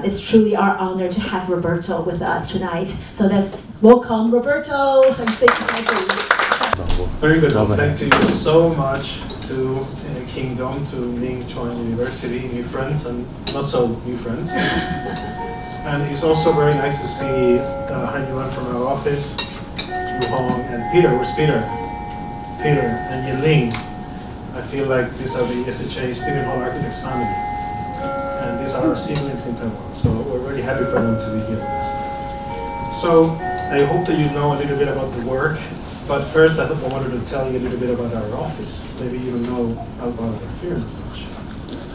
it's truly our honor to have Roberto with us tonight. So let's welcome Roberto and say hi. Very good. Thank you so much to Kingdom, to銘傳University, new friends and not so new friends. And it's also very nice to see Han Yuan from our office, Yu Hong and Peter. Where's Peter? Peter and Yeling. I feel like these are the SHA Steven Holl Architects family. And these are our siblings in Taiwan. So we're very happy for them to be here with us. So I hope that you know a little bit about the work. But first, I wanted to tell you a little bit about our office. Maybe you don't know about our firm as much.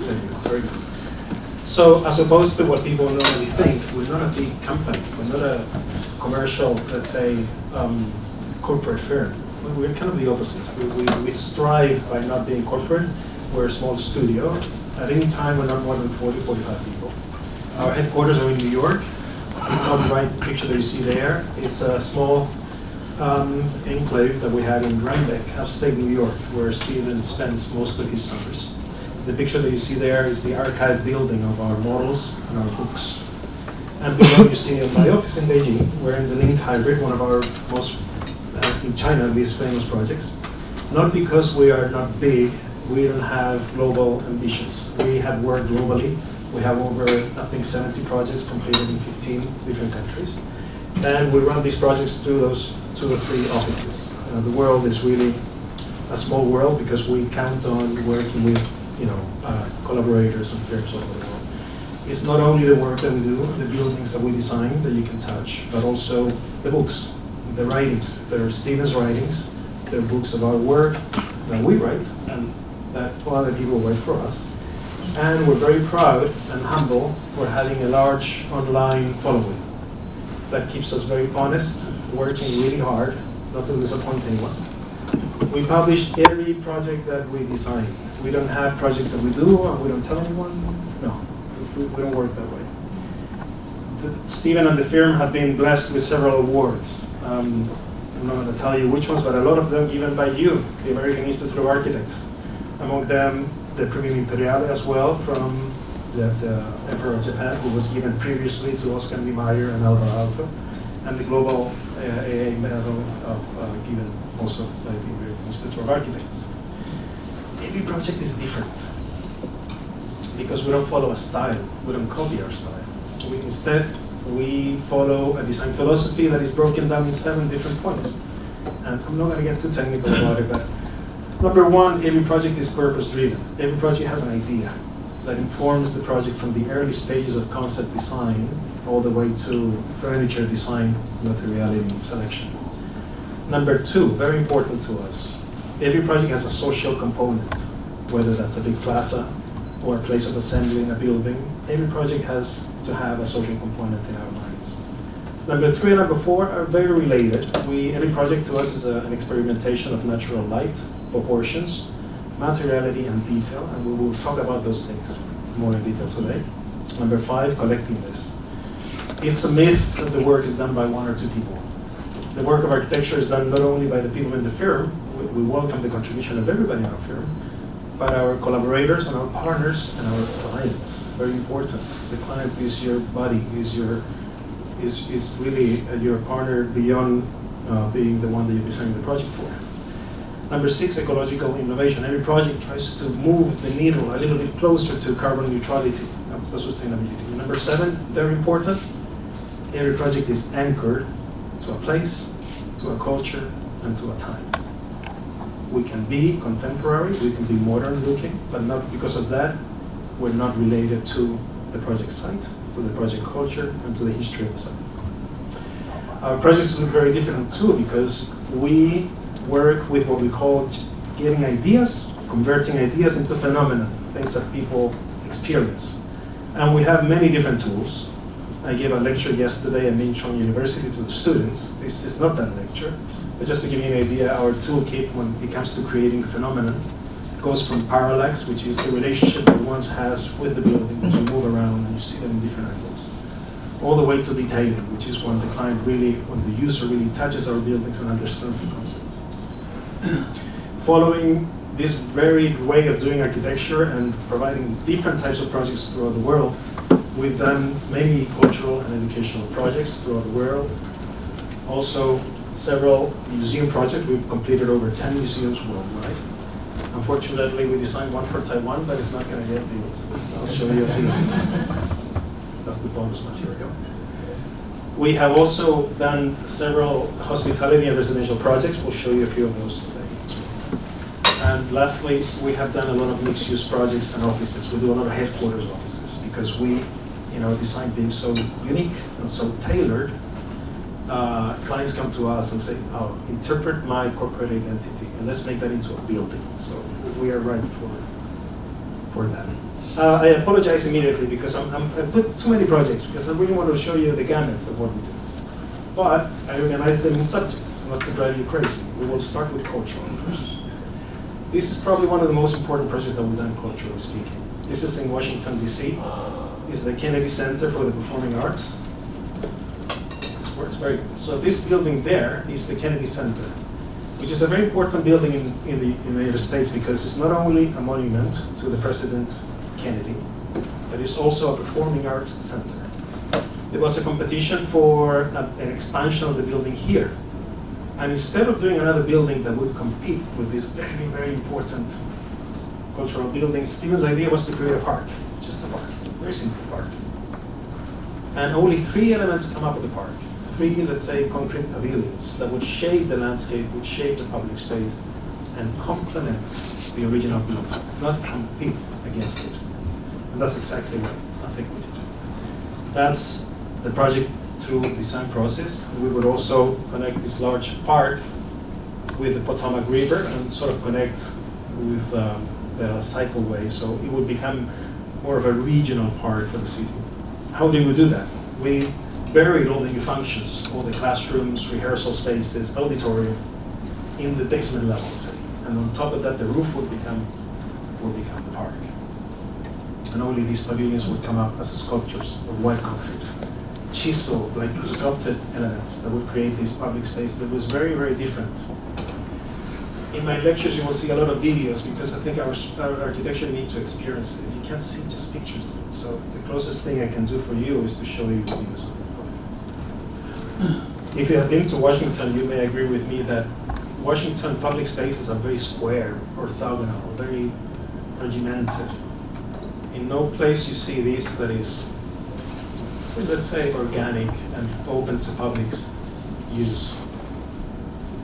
Thank you. Very good. So, as opposed to what people normally think, we're not a big company. We're not a commercial, let's say, corporate firm. We're kind of the opposite. We strive by not being corporate. We're a small studio. At any time, we're not more than 40, 45 people. Our headquarters are in New York. The top right picture that you see there is a small enclave that we have in Rhinebeck, upstate New York, where Steven spends most of his summers. The picture that you see there is the archive building of our models and our books. And below you see my office in Beijing. We're in the linked hybrid, one of our most, in China, least famous projects. Not because we are not big, we don't have global ambitions. We have worked globally. We have over, I think, 70 projects completed in 15 different countries. And we run these projects through those 2 or 3 offices. The world is really a small world because we count on working with, collaborators and firms all over the world. It's not only the work that we do, the buildings that we design that you can touch, but also the books, the writings. There are Steven's writings, there are books of our work that we write and that other people write for us. And we're very proud and humble for having a large online following that keeps us very honest, working really hard, not to disappoint anyone. We publish every project that we design. We don't have projects that we do and we don't tell anyone. No, we don't work that way. Steven and the firm have been blessed with several awards. I'm not going to tell you which ones, but a lot of them given by you, the American Institute of Architects. Among them, the Premium Imperiale as well from the Emperor of Japan, who was given previously to Oscar Niemeyer and Alvar Aalto, and the Global AA medal given also by the American Institute of Architects. Every project is different because we don't follow a style, we don't copy our style. Instead, we follow a design philosophy that is broken down in 7 different points. And I'm not going to get too technical about it, but number 1, every project is purpose-driven. Every project has an idea that informs the project from the early stages of concept design all the way to furniture design, materiality selection. Number 2, very important to us, every project has a social component, whether that's a big plaza or a place of assembly in a building. Every project has to have a social component in our minds. Number 3 and number 4 are very related. Every project to us is an experimentation of natural light, proportions, materiality, and detail, and we will talk about those things more in detail today. Number 5, collectingness. It's a myth that the work is done by 1 or 2 people. The work of architecture is done not only by the people in the firm, we welcome the contribution of everybody in our firm, but our collaborators and our partners and our clients. Very important. The client is your buddy, is really your partner beyond being the one that you're designing the project for. Number 6, ecological innovation. Every project tries to move the needle a little bit closer to carbon neutrality, that's sustainability. Number 7, very important, every project is anchored to a place, to a culture, and to a time. We can be contemporary, we can be modern looking, but not because of that, we're not related to the project site, to the project culture, and to the history of the site. Our projects look very different too, because we work with what we call getting ideas, converting ideas into phenomena, things that people experience. And we have many different tools. I gave a lecture yesterday at銘傳University to the students. This is not that lecture, but just to give you an idea, our toolkit when it comes to creating phenomenon goes from parallax, which is the relationship that one has with the building as you move around and you see them in different angles, all the way to detailing, which is when the client really, when the user really touches our buildings and understands the concept. Following this varied way of doing architecture and providing different types of projects throughout the world, We've done many cultural and educational projects throughout the world. Also, several museum projects. We've completed over 10 museums worldwide. Unfortunately, we designed one for Taiwan, but it's not going to get built. I'll show you a few. That's the bonus material. We have also done several hospitality and residential projects. We'll show you a few of those today as well. And lastly, we have done a lot of mixed-use projects and offices. We do a lot of headquarters offices because we, design being so unique and so tailored, clients come to us and say, "Oh, interpret my corporate identity and let's make that into a building." So we are right for that. I apologize immediately because I put too many projects because I really want to show you the gamut of what we do. But I organize them in subjects, not to drive you crazy. We will start with cultural first. This is probably one of the most important projects that we've done culturally speaking. This is in Washington, D.C. This is the Kennedy Center for the Performing Arts. This works very good. So this building there is the Kennedy Center, which is a very important building in the United States because it's not only a monument to the President Kennedy, but it's also a performing arts center. There was a competition for an expansion of the building here. And instead of doing another building that would compete with this very, very important cultural building, Steven's idea was to create a park, just a park, very simple park. And only 3 elements come up with the park. 3, let's say, concrete pavilions that would shape the landscape, would shape the public space, and complement the original building, not compete against it. And that's exactly what I think we did. That's the project through design process. We would also connect this large park with the Potomac River and sort of connect with the cycleway, so it would become more of a regional park for the city. How did we do that? We buried all the new functions, all the classrooms, rehearsal spaces, auditorium, in the basement level, say. And on top of that, the roof would become the park. And only these pavilions would come up as sculptures of white concrete, chiseled, like sculpted elements that would create this public space that was very, very different. In my lectures, you will see a lot of videos because I think our architecture needs to experience it. You can't see just pictures of it. So the closest thing I can do for you is to show you videos of it. If you have been to Washington, you may agree with me that Washington public spaces are very square, orthogonal, very regimented. In no place you see this that is, let's say, organic and open to public's use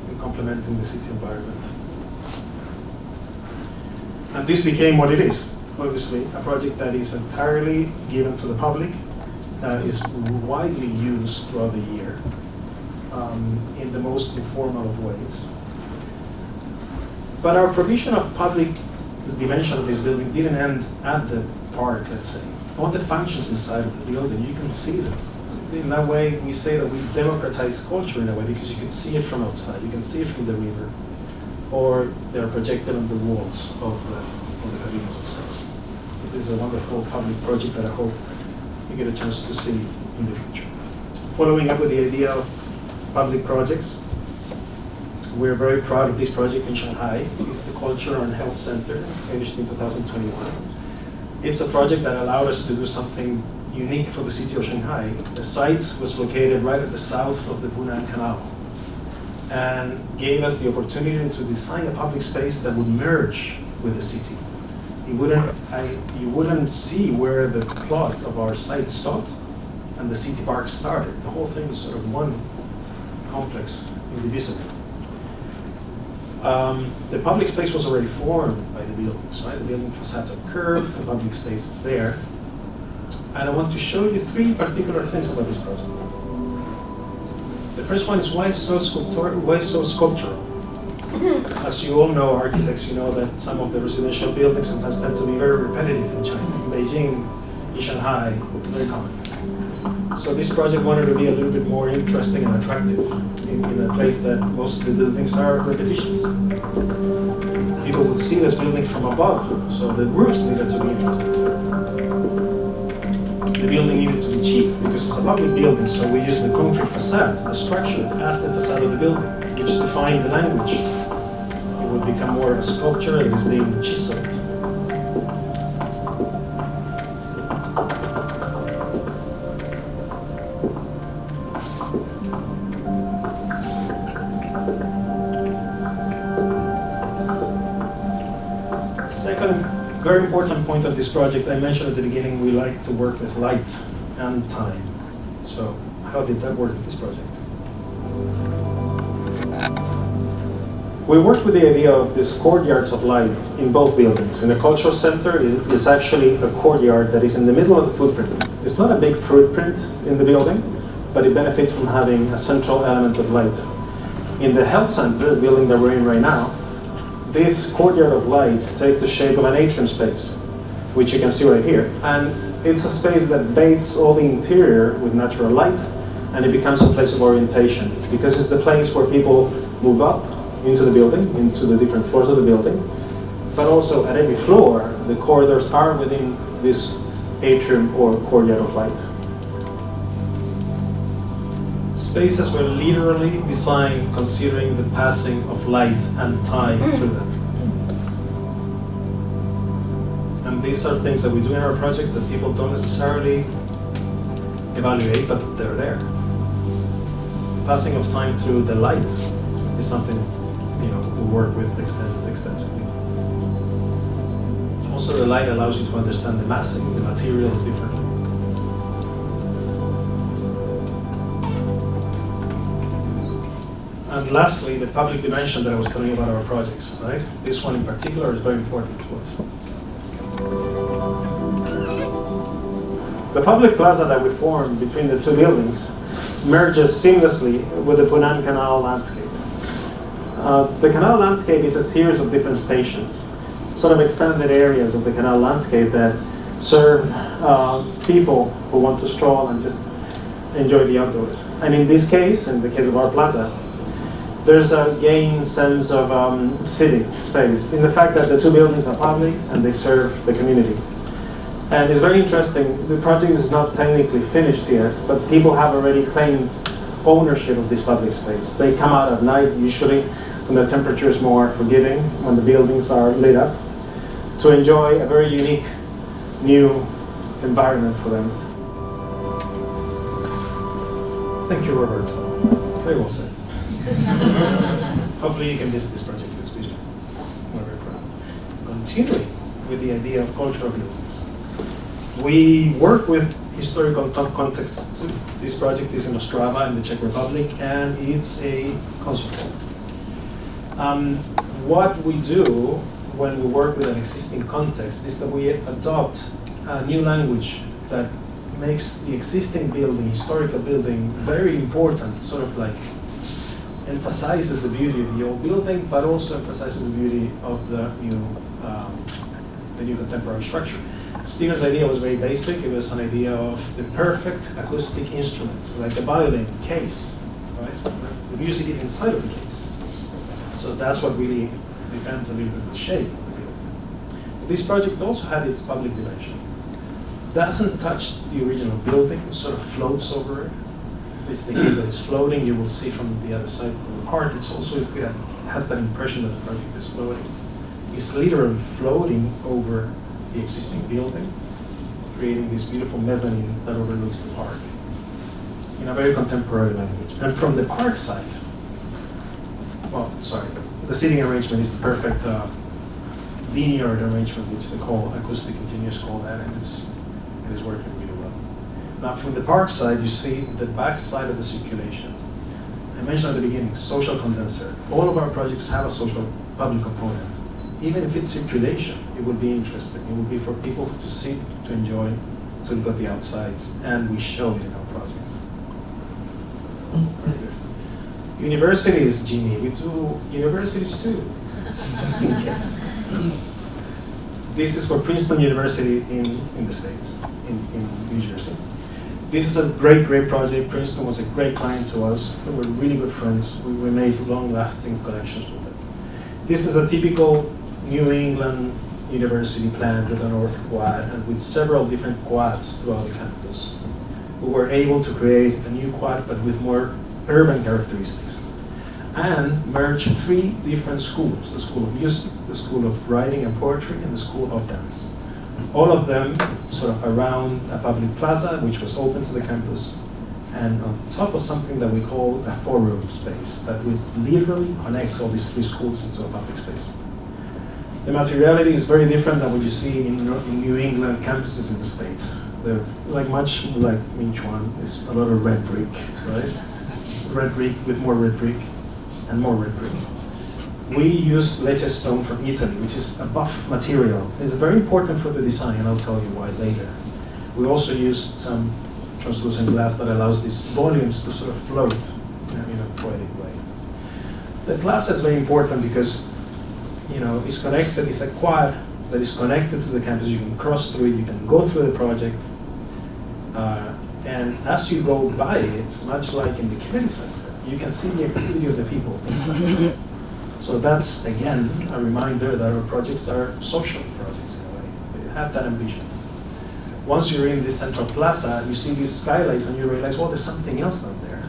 in complementing the city environment. And this became what it is, obviously, a project that is entirely given to the public, that is widely used throughout the year in the most informal of ways. But our provision of public dimension of this building didn't end at the park, let's say. All the functions inside of the building, you can see them. In that way, we say that we democratize culture in a way because you can see it from outside, you can see it from the river, or they're projected on the walls of the pavilions themselves. So this is a wonderful public project that I hope you get a chance to see in the future. Following up with the idea of public projects, we're very proud of this project in Shanghai. It's the Culture and Health Center, finished in 2021. It's a project that allowed us to do something unique for the city of Shanghai. The site was located right at the south of the Hunan Canal and gave us the opportunity to design a public space that would merge with the city. You wouldn't see where the plot of our site stopped and the city park started. The whole thing was sort of one complex, indivisible. The public space was already formed by the buildings, right? The building facades are curved, the public space is there. And I want to show you 3 particular things about this project. The first one is why so sculptural? As you all know, architects, you know that some of the residential buildings sometimes tend to be very repetitive in China. In Beijing, in Shanghai, very common. So this project wanted to be a little bit more interesting and attractive in a place that most of the buildings are repetitions. People would see this building from above, so the roofs needed to be interesting. The building needed to be cheap because it's a public building, so we use the concrete facades, the structure, as the facade of the building, which define the language. It would become more a sculpture that is being chiseled. Very important point of this project, I mentioned at the beginning, we like to work with light and time. So how did that work in this project? We worked with the idea of these courtyards of light in both buildings. In the cultural center is actually a courtyard that is in the middle of the footprint. It's not a big footprint in the building, but it benefits from having a central element of light. In the health center, the building that we're in right now, this courtyard of light takes the shape of an atrium space, which you can see right here. And it's a space that bathes all the interior with natural light, and it becomes a place of orientation, because it's the place where people move up into the building, into the different floors of the building. But also at every floor, the corridors are within this atrium or courtyard of light. Spaces were literally designed considering the passing of light and time through them. And these are things that we do in our projects that people don't necessarily evaluate, but they're there. Passing of time through the light is something we work with extensively. Also, the light allows you to understand the massing, the materials differently. And lastly, the public dimension that I was telling you about our projects, right? This one in particular is very important to us. The public plaza that we formed between the two buildings merges seamlessly with the Punan Canal landscape. The canal landscape is a series of different stations, sort of expanded areas of the canal landscape that serve people who want to stroll and just enjoy the outdoors. And in this case, in the case of our plaza, there's a gained sense of sitting space in the fact that the two buildings are public and they serve the community. And it's very interesting, the project is not technically finished yet, but people have already claimed ownership of this public space. They come out at night, usually when the temperature is more forgiving, when the buildings are lit up, to enjoy a very unique new environment for them. Thank you, Roberto. Very well said. Hopefully you can visit this project. It's beautiful. We're very proud. Continuing with the idea of cultural buildings. We work with historical contexts too. This project is in Ostrava in the Czech Republic, and it's a concert hall. What we do when we work with an existing context is that we adopt a new language that makes the existing building, historical building, very important, sort of like emphasizes the beauty of the old building, but also emphasizes the beauty of the new contemporary structure. Steven's idea was very basic. It was an idea of the perfect acoustic instrument, like a violin case, right? The music is inside of the case. So that's what really defends a little bit the shape of the building. But this project also had its public dimension. Doesn't touch the original building, it sort of floats over it. It's the case that it's floating, you will see from the other side of the park. It's also, it has that impression that the project is floating. It's literally floating over the existing building, creating this beautiful mezzanine that overlooks the park in a very contemporary language. And from the park side, the seating arrangement is the perfect vineyard arrangement, which they call acoustic engineers call that, and it is working really well. Now from the park side, you see the back side of the circulation. I mentioned at the beginning, social condenser. All of our projects have a social public component. Even if it's circulation, it would be interesting. It would be for people to sit, to enjoy, to look at the outsides, and we show it in our projects. Very good. Universities, Jimmy, we do universities too, just in case. This is for Princeton University in the States, in New Jersey. This is a great project. Princeton was a great client to us. We were really good friends. We made long-lasting connections with them. This is a typical New England university plan with a north quad and with several different quads throughout the campus. We were able to create a new quad but with more urban characteristics and merge three different schools, the School of Music, the School of Writing and Poetry, and the School of Dance. All of them sort of around a public plaza which was open to the campus and on top of something that we call a forum space that would literally connect all these three schools into a public space. The materiality is very different than what you see in New England campuses in the States. They're much like Minchuan. It's a lot of red brick, right? Red brick with more red brick and more red brick. We use lecce stone from Italy, which is a buff material. It's very important for the design, and I'll tell you why later. We also used some translucent glass that allows these volumes to sort of float in a poetic way. The plaza is very important because it's connected, it's a quad that is connected to the campus. You can cross through it, you can go through the project. And as you go by it, much like in the Kennedy Center, you can see the activity of the people inside. So that's, again, a reminder that our projects are social projects in a way. They have that ambition. Once you're in this central plaza, you see these skylights and you realize, well, there's something else down there.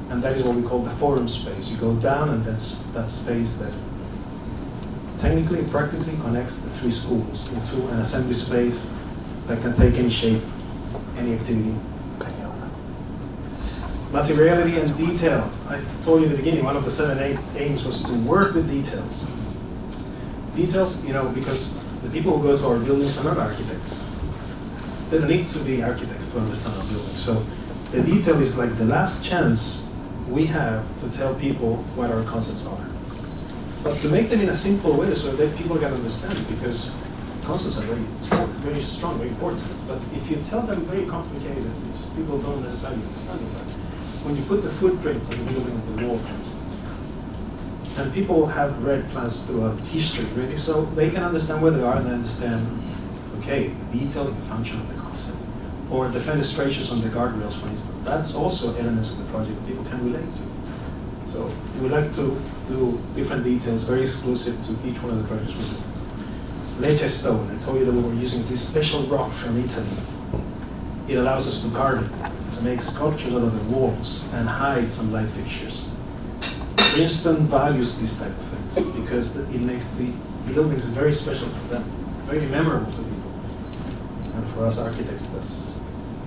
And that is what we call the forum space. You go down and that's that space that technically and practically connects the three schools into an assembly space that can take any shape, any activity. Materiality and detail. I told you at the beginning, one of the 7 aims was to work with details. Details, because the people who go to our buildings are not architects. They don't need to be architects to understand our buildings. So the detail is like the last chance we have to tell people what our concepts are. But to make them in a simple way so that people can understand, because concepts are very strong, very important. But if you tell them very complicated, just people don't necessarily understand it. When you put the footprint of the building on the wall, for instance, and people have read plans throughout history, really, so they can understand where they are and understand, okay, the detail and function of the concept. Or the fenestrations on the guardrails, for instance. That's also elements of the project that people can relate to. So we like to do different details, very exclusive to each one of the projects we do. Lecce stone, I told you that we were using this special rock from Italy. It allows us to carve it, to make sculptures out of the walls and hide some light fixtures. Princeton values these type of things because it makes the buildings very special for them, very memorable to people. And for us architects, that's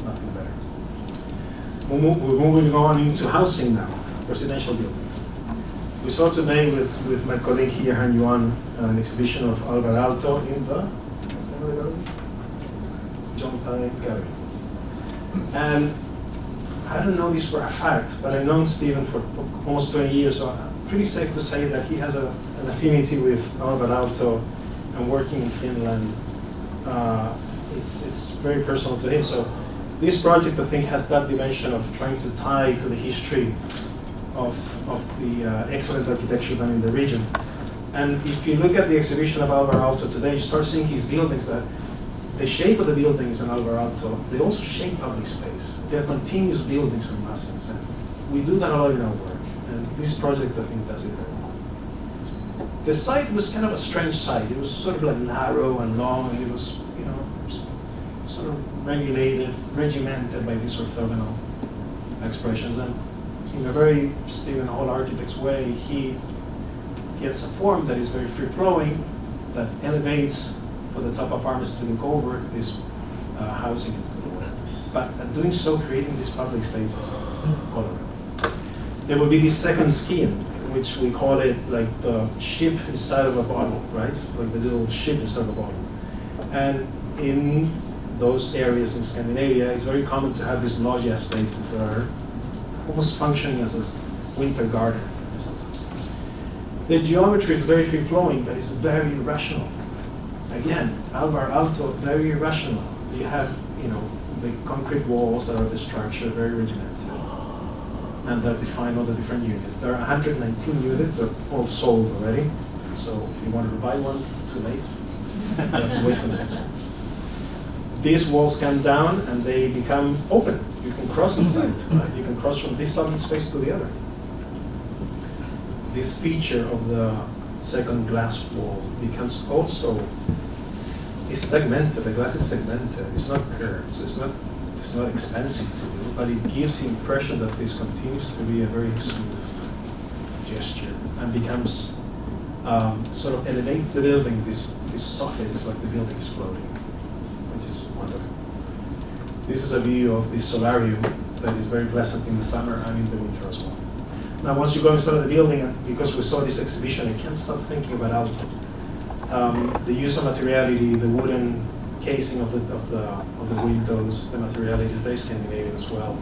nothing better. We're moving on into housing now, residential buildings. We saw today with my colleague here, Han Yuan, an exhibition of Alvar Aalto in the, what's the name of the gallery? John Tai Gallery. And I don't know this for a fact, but I've known Steven for almost 20 years, so I'm pretty safe to say that he has an affinity with Alvar Aalto, and working in Finland, it's very personal to him. So this project, I think, has that dimension of trying to tie to the history of the excellent architecture done in the region. And if you look at the exhibition of Alvar Aalto today, you start seeing his buildings that the shape of the buildings in Alvar Aalto, they also shape public space. They're continuous buildings and massings, and we do that a lot in our work. And this project, I think, does it very well. The site was kind of a strange site. It was sort of like narrow and long, and it was, sort of regulated, regimented by these orthogonal expressions. And in a very Steven Holl Architects way, he gets a form that is very free-flowing, that elevates for the top apartments to look over this housing into the water. But doing so, creating these public spaces all around. There will be this second scheme, which we call it like the ship inside of a bottle, right? Like the little ship inside of a bottle. And in those areas in Scandinavia, it's very common to have these loggia spaces that are almost functioning as a winter garden sometimes. The geometry is very free-flowing, but it's very rational. Again, Alvar Aalto, very irrational. You have, the concrete walls that are the structure, very regimented, and that define all the different units. There are 119 units, they're all sold already. So if you wanted to buy one, too late. You have to wait for the next one. These walls come down and they become open. You can cross the site, right? You can cross from this public space to the other. This feature of the second glass wall becomes also segmented. The glass is segmented. It's not curved, so it's not expensive to do, but it gives the impression that this continues to be a very smooth gesture and becomes sort of elevates the building. This soffit is like the building is floating, which is wonderful. This is a view of this solarium that is very pleasant in the summer and in the winter as well. Now, once you go inside the building, and because we saw this exhibition, I can't stop thinking about Aalto. The use of materiality, the wooden casing of the windows, the materiality is very Scandinavian as well.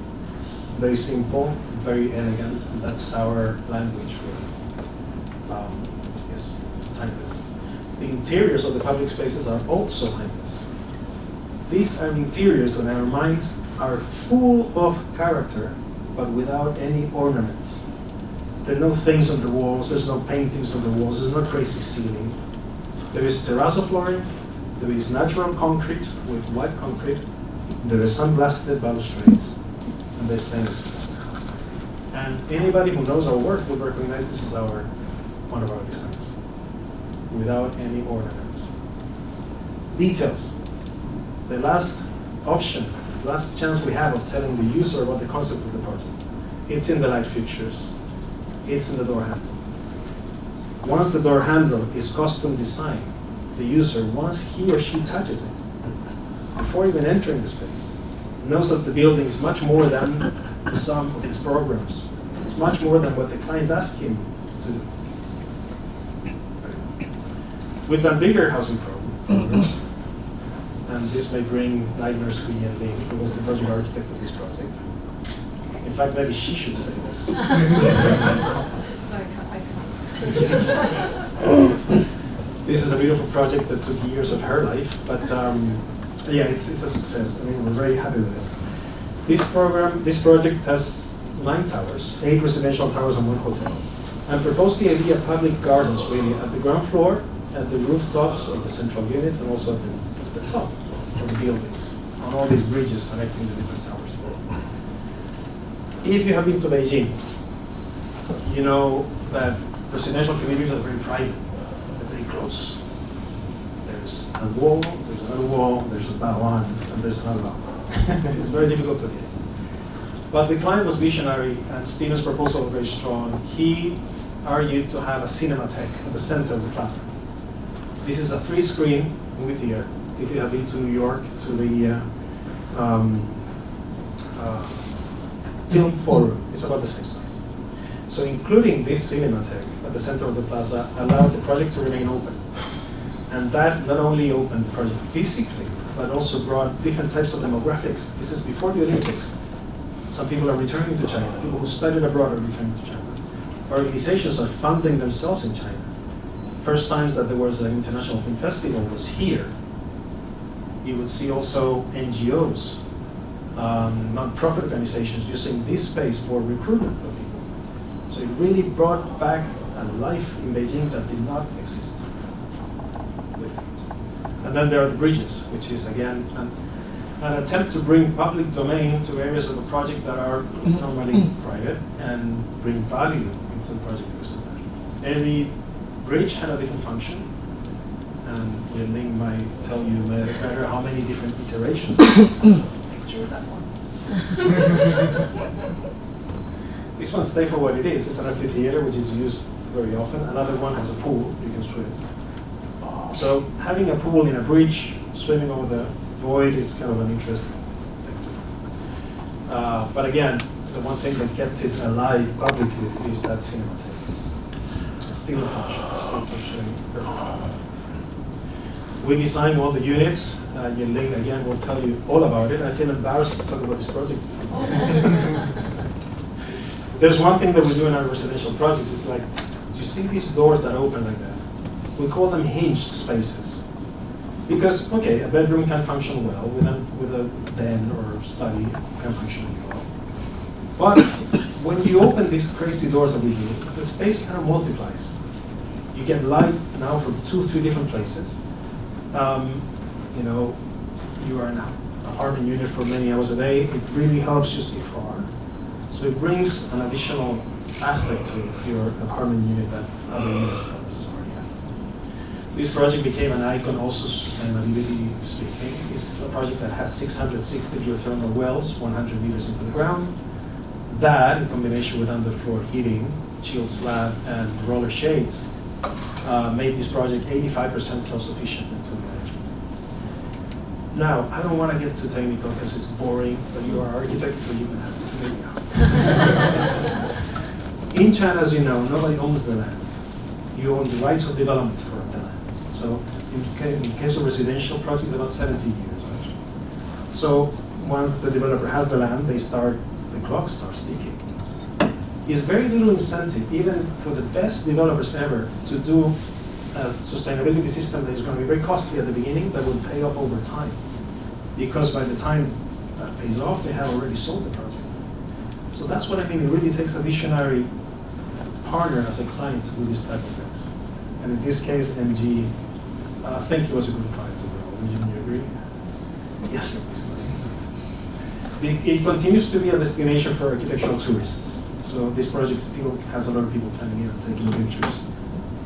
Very simple, very elegant, and that's our language really. Yes, timeless. The interiors of the public spaces are also timeless. These are interiors that in our minds are full of character, but without any ornaments. There are no things on the walls, there's no paintings on the walls, there's no crazy ceiling. There is terrazzo flooring, there is natural concrete with white concrete, there is sandblasted balustrades, and there's stainless steel. And anybody who knows our work will recognize this is one of our designs, without any ornaments. Details. The last option, last chance we have of telling the user about the concept of the project. It's in the light fixtures. It's in the door handle. Once the door handle is custom designed, the user, once he or she touches it, before even entering the space, knows that the building is much more than the sum of its programs. It's much more than what the client asked him to do. We've done bigger housing programs, and this may bring nightmares to Ian Ling, who was the project architect of this project. In fact, maybe she should say this. This is a beautiful project that took years of her life, but yeah, it's a success. I mean, we're very happy with it. This project has 9 towers, 8 residential towers and 1 hotel, and proposed the idea of public gardens really at the ground floor, at the rooftops of the central units, and also at the top of the buildings, on all these bridges connecting the different towers. If you have been to Beijing, you know that residential communities are very private, they're very close. There's a wall, there's another wall, there's a one, and there's another one. It's very difficult to get. But the client was visionary, and Steven's proposal was very strong. He argued to have a cinematheque at the center of the plaza. This is a 3-screen movie theater. If you have been to New York, to the film forum, it's about the same size. So including this cinematheque at the center of the plaza allowed the project to remain open. And that not only opened the project physically, but also brought different types of demographics. This is before the Olympics. Some people are returning to China. People who studied abroad are returning to China. Organizations are funding themselves in China. First times that there was an international film festival was here. You would see also NGOs, non-profit organizations using this space for recruitment of people. So it really brought back a life in Beijing that did not exist. And then there are the bridges, which is again an attempt to bring public domain to areas of the project that are normally private and bring value into the project because of that. Every bridge had a different function, and Ian Ling might tell you better how many different iterations. Picture that one. This one stays for what it is. It's an amphitheater which is used very often. Another one has a pool, you can swim. So having a pool in a bridge, swimming over the void is kind of an interesting thing to do. But again, the one thing that kept it alive publicly is that cinematheque. Still functioning perfectly. We designed all the units. Ian Ling again will tell you all about it. I feel embarrassed to talk about this project. There's one thing that we do in our residential projects. It's like, you see these doors that open like that? We call them hinged spaces. Because, okay, a bedroom can function well with a den or study can function well. But when you open these crazy doors that we do, the space kind of multiplies. You get light now from 2-3 different places. You know, you are in an apartment unit for many hours a day. It really helps you see far. So it brings an additional aspect to your apartment unit that other units don't necessarily have. This project became an icon also sustainability speaking. It's a project that has 660 geothermal wells, 100 meters into the ground. That, in combination with underfloor heating, chill slab, and roller shades, made this project 85% self-sufficient in terms of management. Now, I don't want to get too technical because it's boring, but you are architects, so you can have to figure it out. In China, as you know, nobody owns the land. You own the rights of development for the land. So in case of residential projects, about 70 years. Right? So once the developer has the land, the clock starts ticking. Is very little incentive, even for the best developers ever, to do a sustainability system that is going to be very costly at the beginning, that will pay off over time. Because by the time that pays off, they have already sold the project. So that's what I mean. It really takes a visionary partner as a client to do this type of things. And in this case, MG, I think he was a good client overall. Would you agree? Yes, it continues to be a destination for architectural tourists. So this project still has a lot of people coming in and taking pictures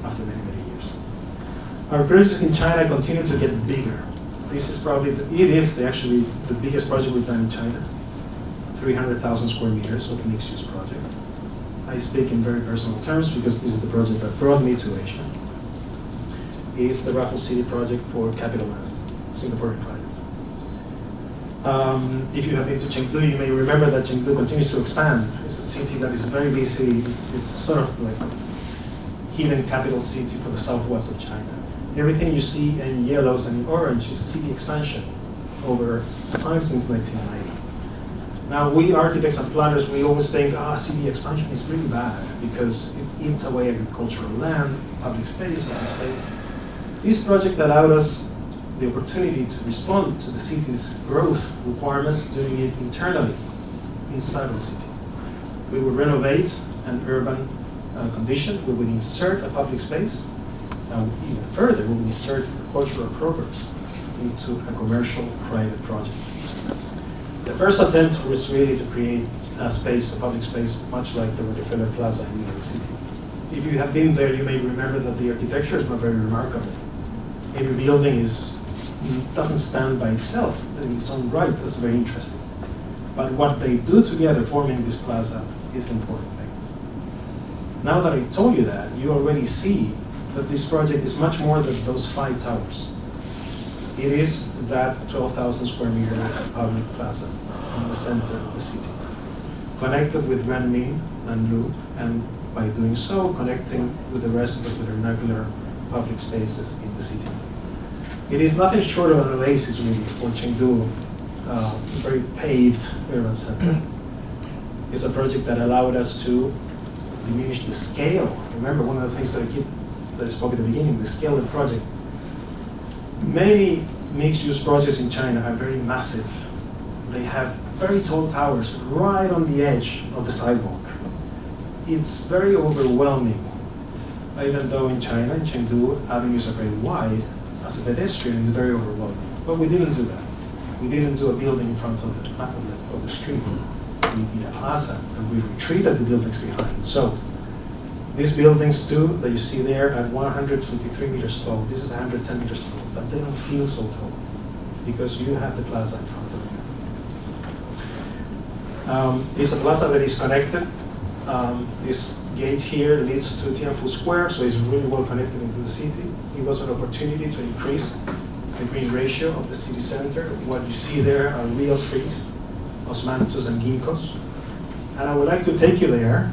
after many, many years. Our projects in China continue to get bigger. This is probably, actually the biggest project we've done in China. 300,000 square meters of mixed-use project. I speak in very personal terms because this is the project that brought me to Asia. It's the Raffles City project for Capital Land, Singaporean client. If you have been to Chengdu, you may remember that Chengdu continues to expand. It's a city that is very busy. It's sort of like a hidden capital city for the southwest of China. Everything you see in yellows and in orange is a city expansion over time since 1990. Now, we architects and planners, we always think, city expansion is really bad because it eats away agricultural land, public space, open space. This project allowed us the opportunity to respond to the city's growth requirements, doing it internally inside the city. We would renovate an urban condition, we would insert a public space, and even further, we would insert cultural programs into a commercial private project. The first attempt was really to create a space, a public space, much like the Rockefeller Plaza in New York City. If you have been there, you may remember that the architecture is not very remarkable. Every building doesn't stand by itself in its own right. That's very interesting. But what they do together forming this plaza is the important thing. Now that I told you that, you already see that this project is much more than those 5 towers. It is that 12,000 square meter public plaza in the center of the city, connected with Renmin and Lu, and by doing so, connecting with the rest of the vernacular public spaces in the city. It is nothing short of an oasis, really, for Chengdu, very paved urban center. It's a project that allowed us to diminish the scale. Remember, one of the things that I spoke at the beginning, the scale of the project. Many mixed-use projects in China are very massive. They have very tall towers right on the edge of the sidewalk. It's very overwhelming. Even though in China, in Chengdu, avenues are very wide, as a pedestrian, it's very overwhelming. But we didn't do that. We didn't do a building in front of the street. We did a plaza, and we retreated the buildings behind. So these buildings too, that you see there at 123 meters tall, this is 110 meters tall, but they don't feel so tall because you have the plaza in front of you. It's a plaza that is connected. This gate here leads to Tianfu Square, so it's really well connected into the city. It was an opportunity to increase the green ratio of the city center. What you see there are real trees, osmanthus and ginkgos. And I would like to take you there,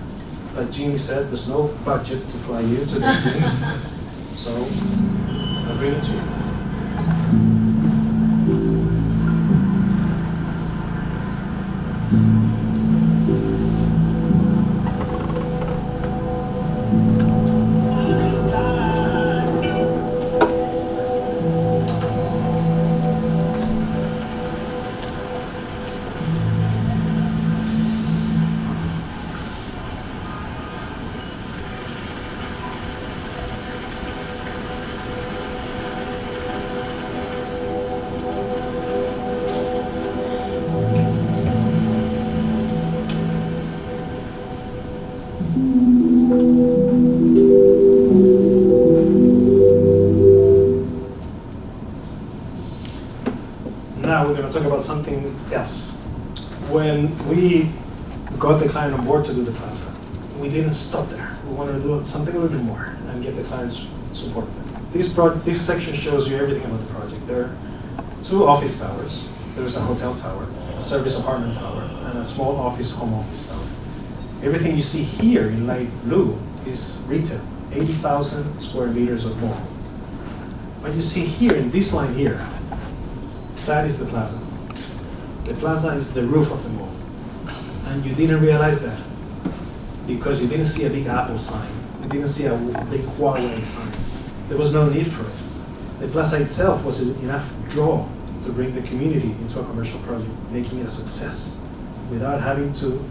but Jeannie said there's no budget to fly you to the team. So I'll bring it to you. Now we're going to talk about something else. When we got the client on board to do the plaza, we didn't stop there. We wanted to do something a little bit more and get the client's support. This section shows you everything about the project. There are 2 office towers. There's a hotel tower, a service apartment tower, and a small home office tower. Everything you see here in light blue is retail, 80,000 square meters or more. What you see here in this line here, that is the plaza. The plaza is the roof of the mall. And you didn't realize that because you didn't see a big Apple sign. You didn't see a big Huawei sign. There was no need for it. The plaza itself was enough draw to bring the community into a commercial project, making it a success without having to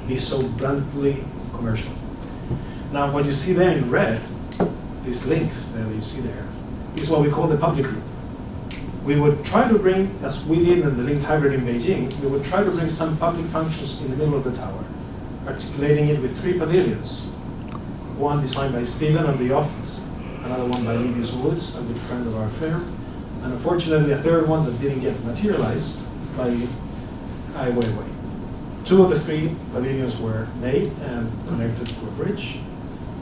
be so bluntly commercial. Now, what you see there in red, these links that you see there, is what we call the public group. We would try to bring, as we did in the linked hybrid in Beijing, we would try to bring some public functions in the middle of the tower, articulating it with 3 pavilions. One designed by Steven on the office, another one by Livius Woods, a good friend of our firm, and unfortunately a third one that didn't get materialized by Ai Weiwei. 2 of the 3 pavilions were made and connected to a bridge.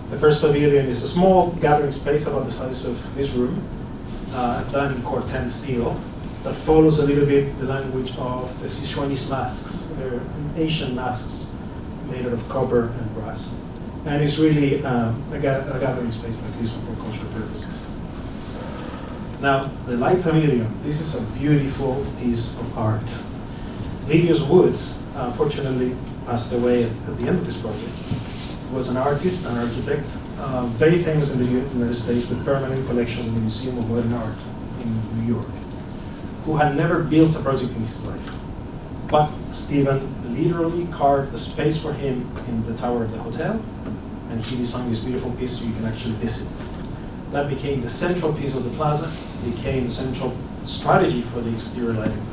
The first pavilion is a small gathering space about the size of this room, done in Corten steel, that follows a little bit the language of the Sichuanese masks. They're Asian masks made out of copper and brass. And it's really a gathering space like this one for cultural purposes. Now, the light pavilion, this is a beautiful piece of art. Livius Woods, fortunately, passed away at the end of this project. He was an artist, an architect, very famous in the United States with permanent collection in the Museum of Modern Art in New York, who had never built a project in his life. But Steven literally carved a space for him in the tower of the hotel, and he designed this beautiful piece so you can actually visit. That became the central piece of the plaza, became the central strategy for the exterior lighting.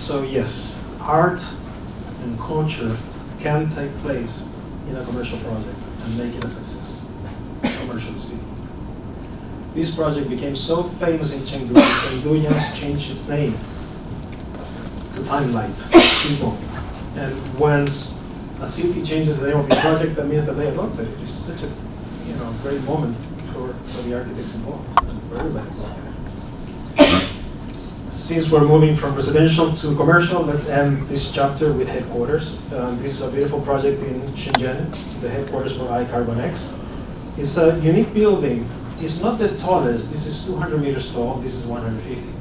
So yes, art and culture can take place in a commercial project and make it a success, commercially speaking. This project became so famous in Chengdu that Chengduyans changed its name to Timelight, People. And once a city changes the name of a project, that means that they adopted it. It's such a great moment for the architects involved and for everybody involved. Since we're moving from residential to commercial, let's end this chapter with headquarters. This is a beautiful project in Shenzhen, the headquarters for iCarbonX. It's a unique building. It's not the tallest. This is 200 meters tall. This is 150.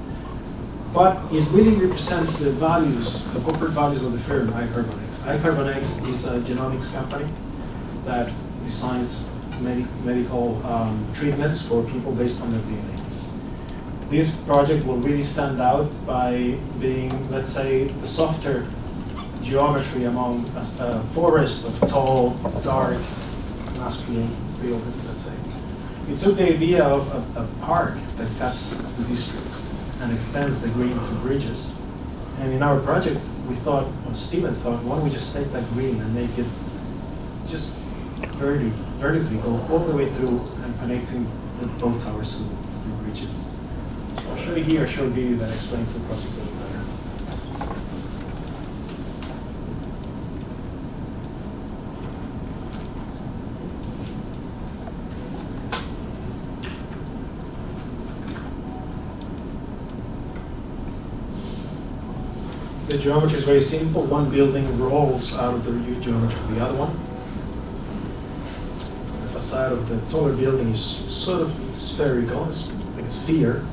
But it really represents the values, the corporate values of the firm, iCarbonX. iCarbonX is a genomics company that designs medical treatments for people based on their DNA. This project will really stand out by being, let's say, the softer geometry among a forest of tall, dark, masculine buildings, let's say. We took the idea of a park that cuts the district and extends the green to bridges. And in our project, we thought, or Steven thought, why don't we just take that green and make it just vertically go all the way through and connecting the both towers to bridges. I'll show you here a short video that explains the project a little better. The geometry is very simple. One building rolls out of the geometry of the other one. The facade of the taller building is sort of spherical, it's like a sphere.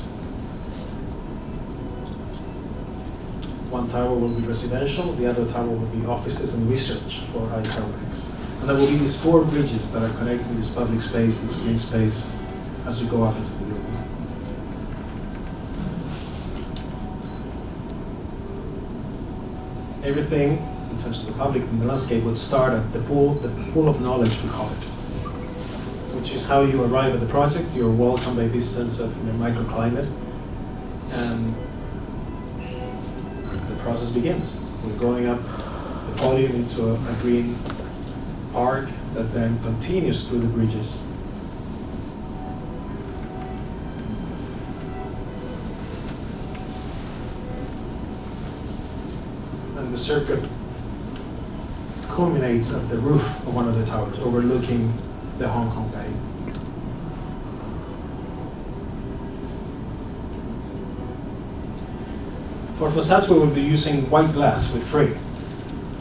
One tower will be residential, the other tower will be offices and research for iCarbonX. And there will be these 4 bridges that are connecting this public space, this green space, as you go up into the building. Everything, in terms of the public and the landscape, would start at the pool of knowledge, we call it, which is how you arrive at the project. You're welcomed by this sense of microclimate, and the process begins. We're going up the podium into a green park that then continues through the bridges. And the circuit culminates at the roof of one of the towers, overlooking the Hong Kong Bay. For facades, we will be using white glass with frame.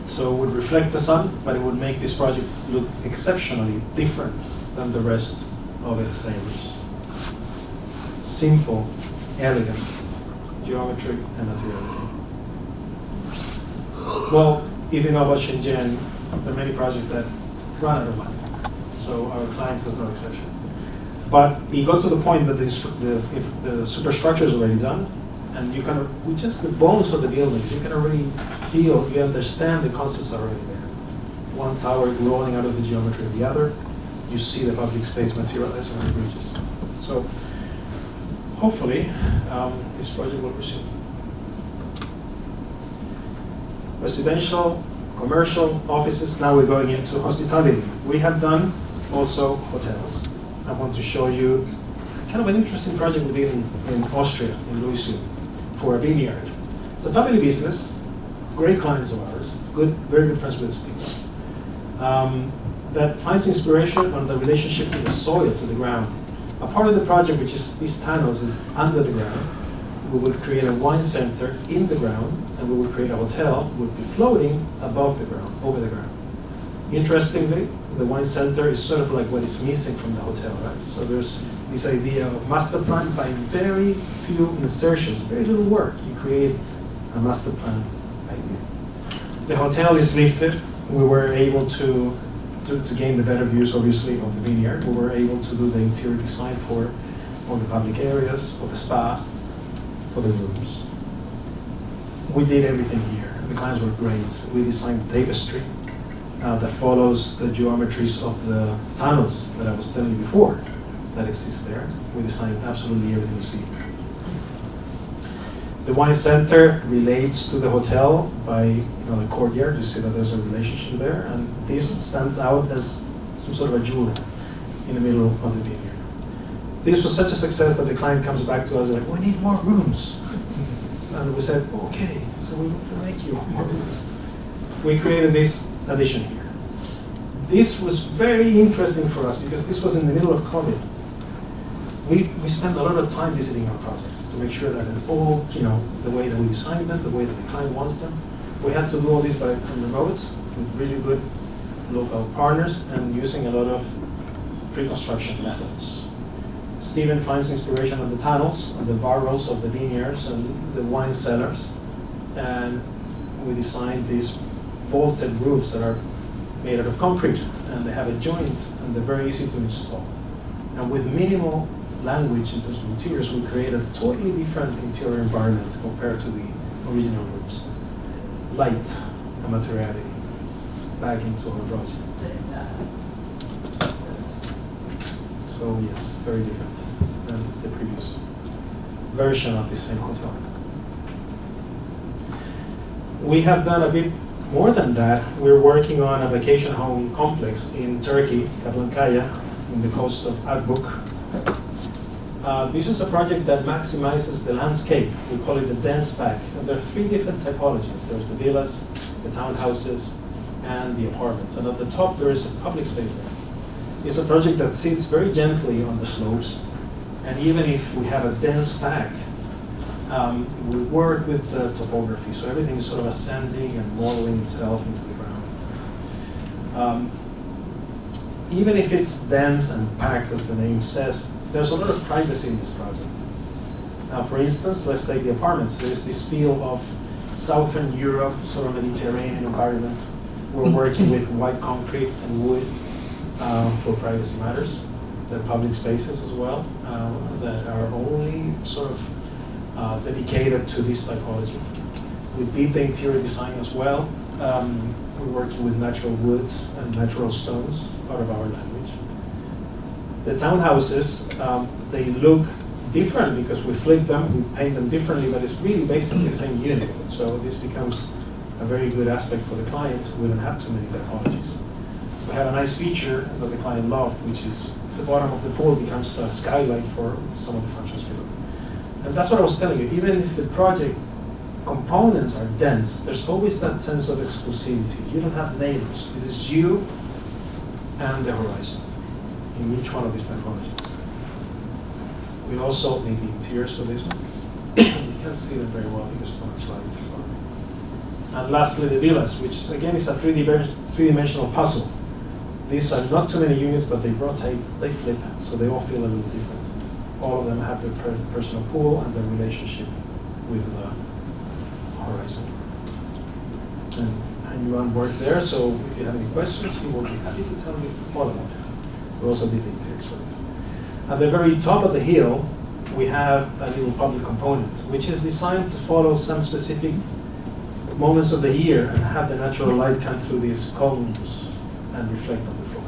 So it would reflect the sun, but it would make this project look exceptionally different than the rest of its neighbors. Simple, elegant geometry and materiality. Well, if you know about Shenzhen, there are many projects that run out of money. So our client was no exception. But he got to the point that if the superstructure is already done, and you kind of, with just the bones of the building, you can already feel, you understand the concepts are already there. One tower rolling out of the geometry of the other. You see the public space materialize on the bridges. So hopefully this project will resume. Residential, commercial, offices, now we're going into hospitality. We have done also hotels. I want to show you kind of an interesting project we did in Austria, in Louisville, for a vineyard. It's a family business, great clients of ours, very good friends with Steve, that finds inspiration on the relationship to the soil, to the ground. A part of the project, which is these tunnels, is under the ground. We would create a wine center in the ground, and we would create a hotel, would be floating above the ground, over the ground. Interestingly, the wine center is sort of like what is missing from the hotel, right? So there's this idea of master plan by very few insertions, very little work. You create a master plan idea. The hotel is lifted. We were able to gain the better views, obviously, of the vineyard. We were able to do the interior design for all the public areas, for the spa, for the rooms. We did everything here. The clients were great. We designed tapestry that follows the geometries of the tunnels that I was telling you before that exist there. We designed absolutely everything you see. The wine center relates to the hotel by the courtyard. You see that there's a relationship there, and this stands out as some sort of a jewel in the middle of the vineyard. This was such a success that the client comes back to us like, we need more rooms. And we said, okay, so we will make you more rooms. We created this addition here. This was very interesting for us because this was in the middle of COVID. We spent a lot of time visiting our projects to make sure that it all, the way that we designed them, the way that the client wants them. We had to do all this from remote with really good local partners and using a lot of pre-construction methods. Steven finds inspiration on the tunnels, on the barrels of the vineyards and the wine cellars. And we designed these vaulted roofs that are made out of concrete, and they have a joint, and they're very easy to install. And with minimal language in terms of interiors, we create a totally different interior environment compared to the original rooms. Light and materiality back into our project. So yes, very different than the previous version of the same hotel. We have done a bit more than that. We're working on a vacation home complex in Turkey, Kaplınkaya, in the coast of Akbuk. This is a project that maximizes the landscape. We call it the dense pack. And there are 3 different typologies. There's the villas, the townhouses, and the apartments. And at the top, there is a public space there. It's a project that sits very gently on the slopes. And even if we have a dense pack, we work with the topography. So everything is sort of ascending and modeling itself into the ground. Even if it's dense and packed, as the name says, there's a lot of privacy in this project. For instance, let's take the apartments. There's this feel of Southern Europe, sort of Mediterranean environment. We're working with white concrete and wood for privacy matters. There are public spaces as well that are only sort of dedicated to this typology. We did the interior design as well. We're working with natural woods and natural stones, part of our language. The townhouses, they look different because we flip them, we paint them differently, but it's really basically the same unit. So this becomes a very good aspect for the client. We don't have too many typologies. We have a nice feature that the client loved, which is the bottom of the pool becomes a skylight for some of the functions below. And that's what I was telling you. Even if the project components are dense, there's always that sense of exclusivity. You don't have neighbors. It is you and the horizon in each one of these typologies. We also need the interiors for this one. You can't see them very well because it's too much light. So. And lastly, the villas, which is, again is a three-dimensional puzzle. These are not too many units, but they rotate, they flip, so they all feel a little different. All of them have their personal pool and their relationship with the horizon. And Yuan worked there, so if you have any questions, he will be happy to tell you all about it. We also did the interiors for this. At the very top of the hill, we have a little public component, which is designed to follow some specific moments of the year and have the natural light come through these cones and reflect on the floor.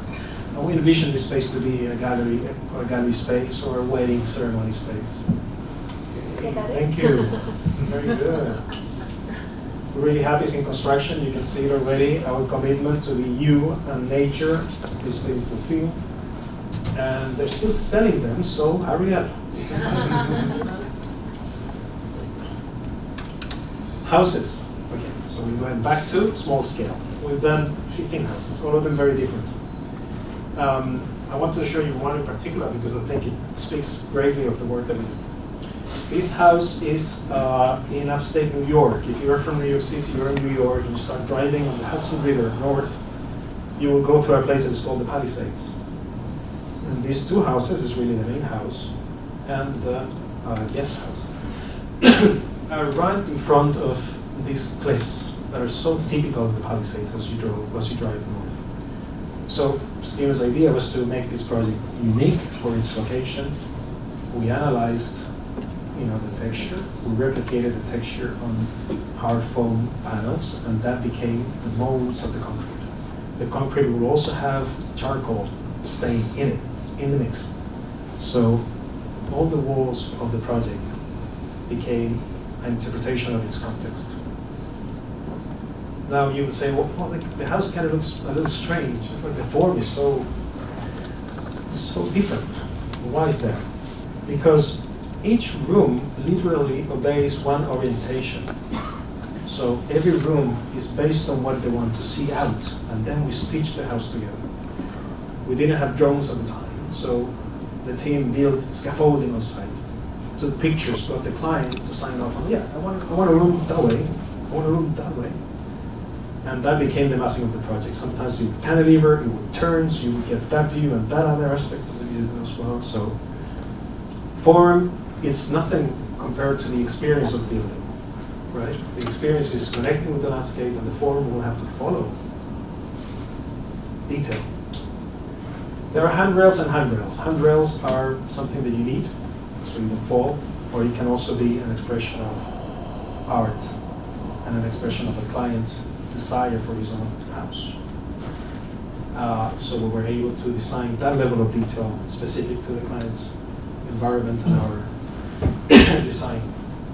And we envision this space to be a gallery or a gallery space or a wedding ceremony space. Thank you. Very good. We're really happy it's in construction. You can see it already. Our commitment to the you and nature is being fulfilled. And they're still selling them, so hurry up. Houses. Okay, so we went back to small scale. We've done 15 houses, all of them very different. I want to show you one in particular because I think it speaks greatly of the work that we do. This house is in upstate New York. If you're from New York City, you're in New York, and you start driving on the Hudson River north, you will go through a place that's called the Palisades. And these two houses is really the main house and the guest house are right in front of these cliffs that are so typical of the Palisades as you drive north. So Steven's idea was to make this project unique for its location. We analyzed, the texture. We replicated the texture on hard foam panels, and that became the molds of the concrete. The concrete will also have charcoal stain in it, in the mix. So all the walls of the project became an interpretation of its context. Now you would say, well, the house kind of looks a little strange. It's like the form is so different. Why is that? Because each room literally obeys one orientation. So every room is based on what they want to see out, and then we stitch the house together. We didn't have drones at the time, so the team built scaffolding on site, took pictures, got the client to sign off on, I want a room that way, I want a room that way. And that became the massing of the project. Sometimes you would cantilever, it would turn, so you would get that view and that other aspect of the view as well. So form is nothing compared to the experience of building, right? The experience is connecting with the landscape, and the form will have to follow detail. There are handrails and handrails. Handrails are something that you need, so you don't fall, or it can also be an expression of art and an expression of the client's desire for his own house. So we were able to design that level of detail specific to the client's environment and our design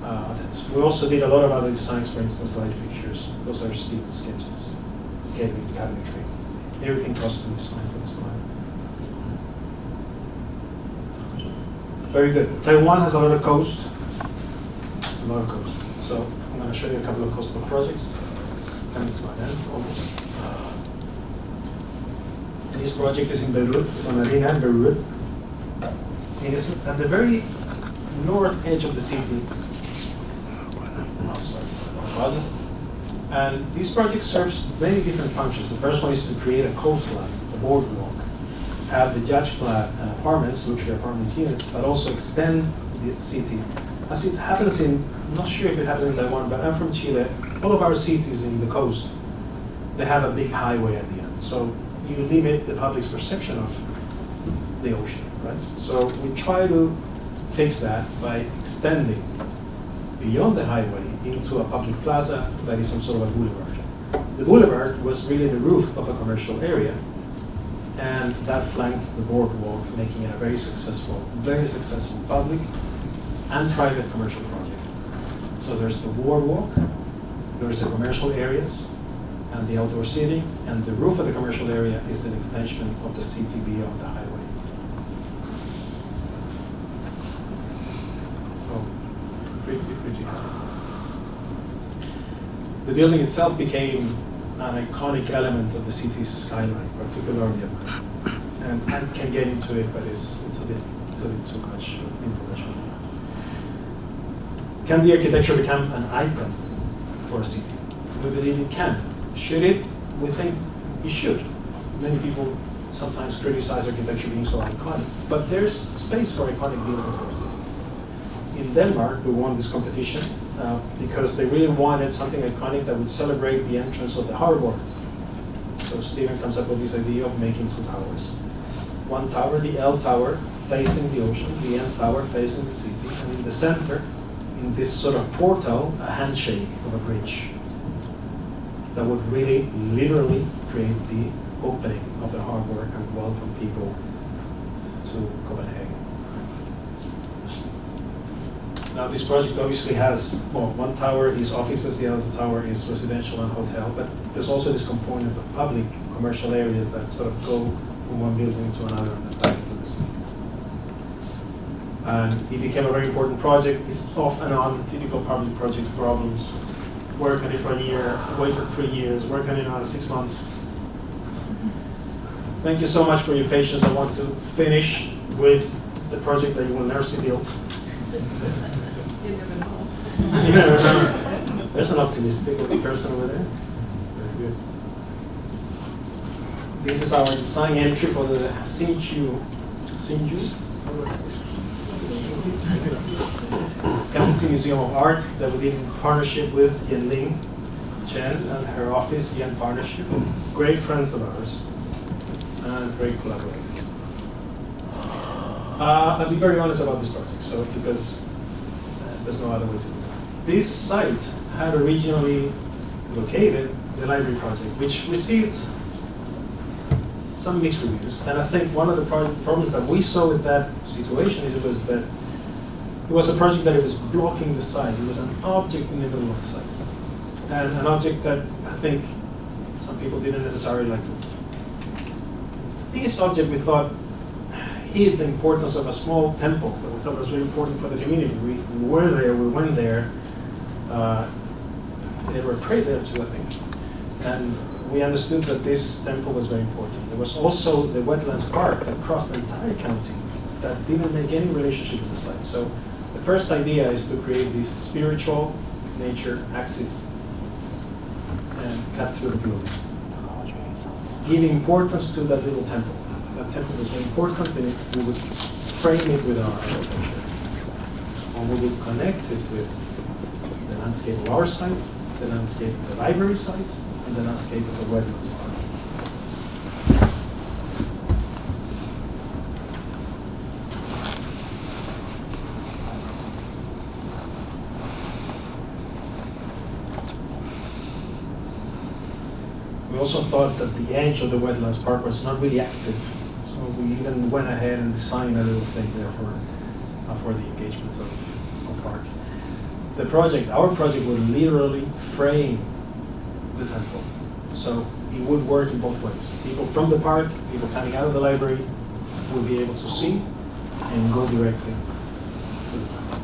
attempts. We also did a lot of other designs, for instance, light fixtures. Those are Steven's sketches, cabinetry, everything custom designed for this client. Very good. Taiwan has a lot of coast. So I'm going to show you a couple of coastal projects. Coming to an end, almost. This project is in Beirut. It's on Marina in Beirut. It is at the very north edge of the city. And this project serves many different functions. The first one is to create a coastline, a boardwalk, have the judge-clad apartments, luxury apartment units, but also extend the city. As it happens I'm not sure if it happens in Taiwan, but I'm from Chile. All of our cities in the coast they have a big highway at the end. So you limit the public's perception of the ocean, right? So we try to fix that by extending beyond the highway into a public plaza that is some sort of a boulevard. The boulevard was really the roof of a commercial area, and that flanked the boardwalk, making it a very successful public and private commercial project. So there's the boardwalk, there's the commercial areas, and the outdoor seating, and the roof of the commercial area is an extension of the city beyond the highway. So, pretty happy. The building itself became an iconic element of the city's skyline, particularly at night. And I can get into it, but it's a bit too much information. Can the architecture become an icon for a city? We believe it can. Should it? We think it should. Many people sometimes criticize architecture being so iconic, but there's space for iconic buildings in the city. In Denmark, we won this competition because they really wanted something iconic that would celebrate the entrance of the harbor. So Steven comes up with this idea of making two towers. One tower, the L tower, facing the ocean, the N tower facing the city, and in the center, in this sort of portal, a handshake of a bridge that would really, literally create the opening of the harbor and welcome people to Copenhagen. Now this project obviously has, well, one tower is offices, the other tower is residential and hotel, but there's also this component of public commercial areas that sort of go from one building to another and back into the city. And it became a very important project. It's off and on, typical public projects problems. Work on it for a year, wait for 3 years, work on it another 6 months. Thank you so much for your patience. I want to finish with the project that you will never see built. You never know. There's an optimistic person over there. Very good. This is our design entry for the Sinju Capital Museum of Art that we did in partnership with Yen Chen and her office, Yen Partnership. Great friends of ours and great collaborators. I'll be very honest about this project, so because there's no other way to do it. This site had originally located the library project, which received some mixed reviews. And I think one of the problems that we saw with that situation is it was a project that it was blocking the site. It was an object in the middle of the site. And an object that I think some people didn't necessarily like to. This object we thought hid the importance of a small temple that we thought was really important for the community. We were there, we went there. They were prayed there too, I think. And we understood that this temple was very important. There was also the wetlands park that crossed the entire county that didn't make any relationship with the site. So the first idea is to create this spiritual nature axis and cut through the building, giving importance to that little temple. That temple was very important, and we would frame it with our architecture. And we would connect it with the landscape of our site, the landscape of the library site, and the landscape of the wetlands park. We also thought that the edge of the wetlands park was not really active, so we even went ahead and designed a little thing there for the engagement of park. Our project would literally frame the temple, so it would work in both ways. People from the park, people coming out of the library, would be able to see and go directly to the temple.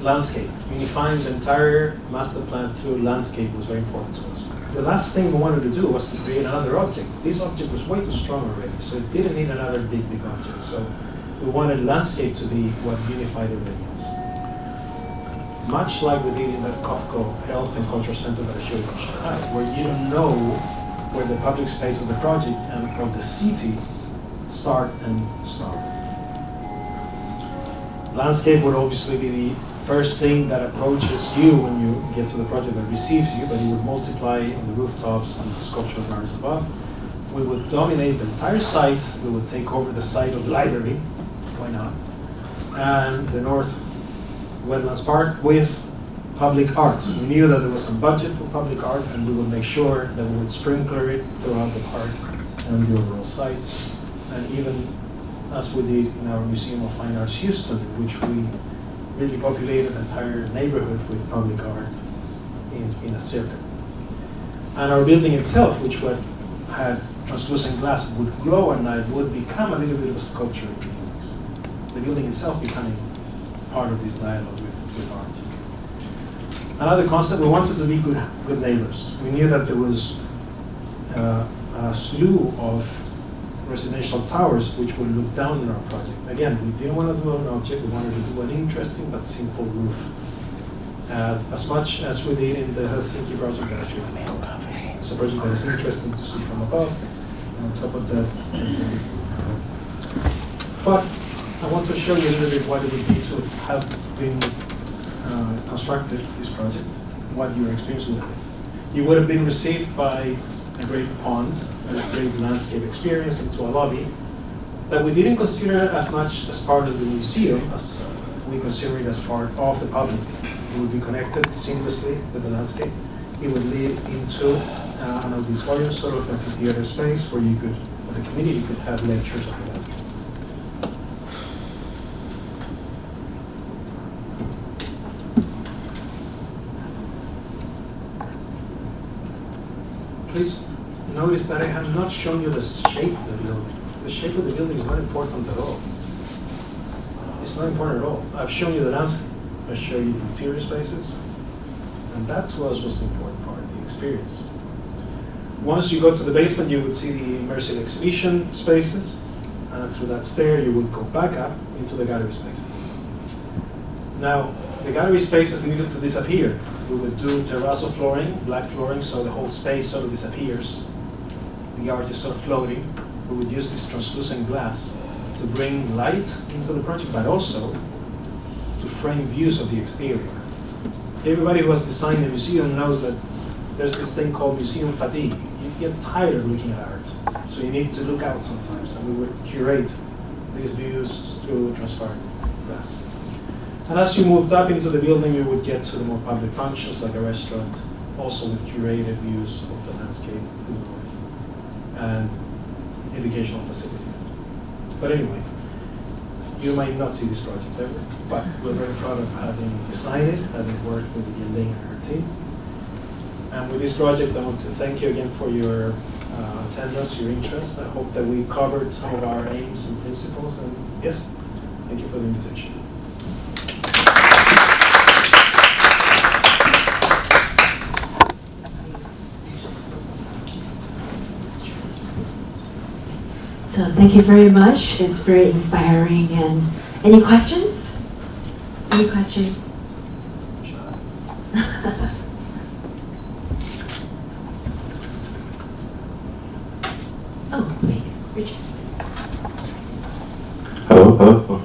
Landscape, unifying the entire master plan through landscape was very important to us. The last thing we wanted to do was to create another object. This object was way too strong already, so it didn't need another big object. So we wanted landscape to be what unified everything else. Much like we did in that Kofco Health and Culture Center that I showed you in Shanghai, where you don't know where the public space of the project and of the city start and stop. Landscape would obviously be the first thing that approaches you when you get to the project that receives you, but you would multiply on the rooftops and the sculptural bars above. We would dominate the entire site. We would take over the site of the library, why not? And the North Wetlands Park with public art. We knew that there was some budget for public art, and we would make sure that we would sprinkler it throughout the park and the overall site. And even as we did in our Museum of Fine Arts Houston, which we really populated the entire neighborhood with public art in a circle. And our building itself, which had translucent glass, would glow at night, would become a little bit of a sculpture in Phoenix. The building itself becoming part of this dialogue with art. Another concept, we wanted to be good neighbors. We knew that there was a slew of residential towers which would look down on our project. Again, we didn't want to do an object, we wanted to do an interesting but simple roof. As much as we did in the Helsinki project, that actually it's a project that is interesting to see from above, and on top of that. But I want to show you a little bit what it would be to have been constructed this project, what your experience would have been. You would have been received by a great pond and a great landscape experience into a lobby that we didn't consider as much as part of the museum as we consider it as part of the public. It would be connected seamlessly with the landscape. It would lead into an auditorium, sort of amphitheater space where you could, the community could have lectures on that. Please notice that I have not shown you the shape of the building. The shape of the building is not important at all. It's not important at all. I've shown you the landscape. I've shown you the interior spaces. And that to us was the important part of the experience. Once you go to the basement, you would see the immersive exhibition spaces. And through that stair, you would go back up into the gallery spaces. Now, the gallery spaces needed to disappear. We would do terrazzo flooring, black flooring, so the whole space sort of disappears. The art is sort of floating. We would use this translucent glass to bring light into the project, but also to frame views of the exterior. Everybody who has designed a museum knows that there's this thing called museum fatigue. You get tired of looking at art, so you need to look out sometimes, and we would curate these views through transparent glass. And as you moved up into the building, you would get to the more public functions, like a restaurant, also with curated views of the landscape to the north, and educational facilities. But anyway, you might not see this project ever, but we're very proud of having designed it, having worked with Yilling and her team. And with this project, I want to thank you again for your attendance, your interest. I hope that we covered some of our aims and principles, and yes, thank you for the invitation. So thank you very much. It's very inspiring. And any questions? Any questions? Oh, wait, Richard. Hello.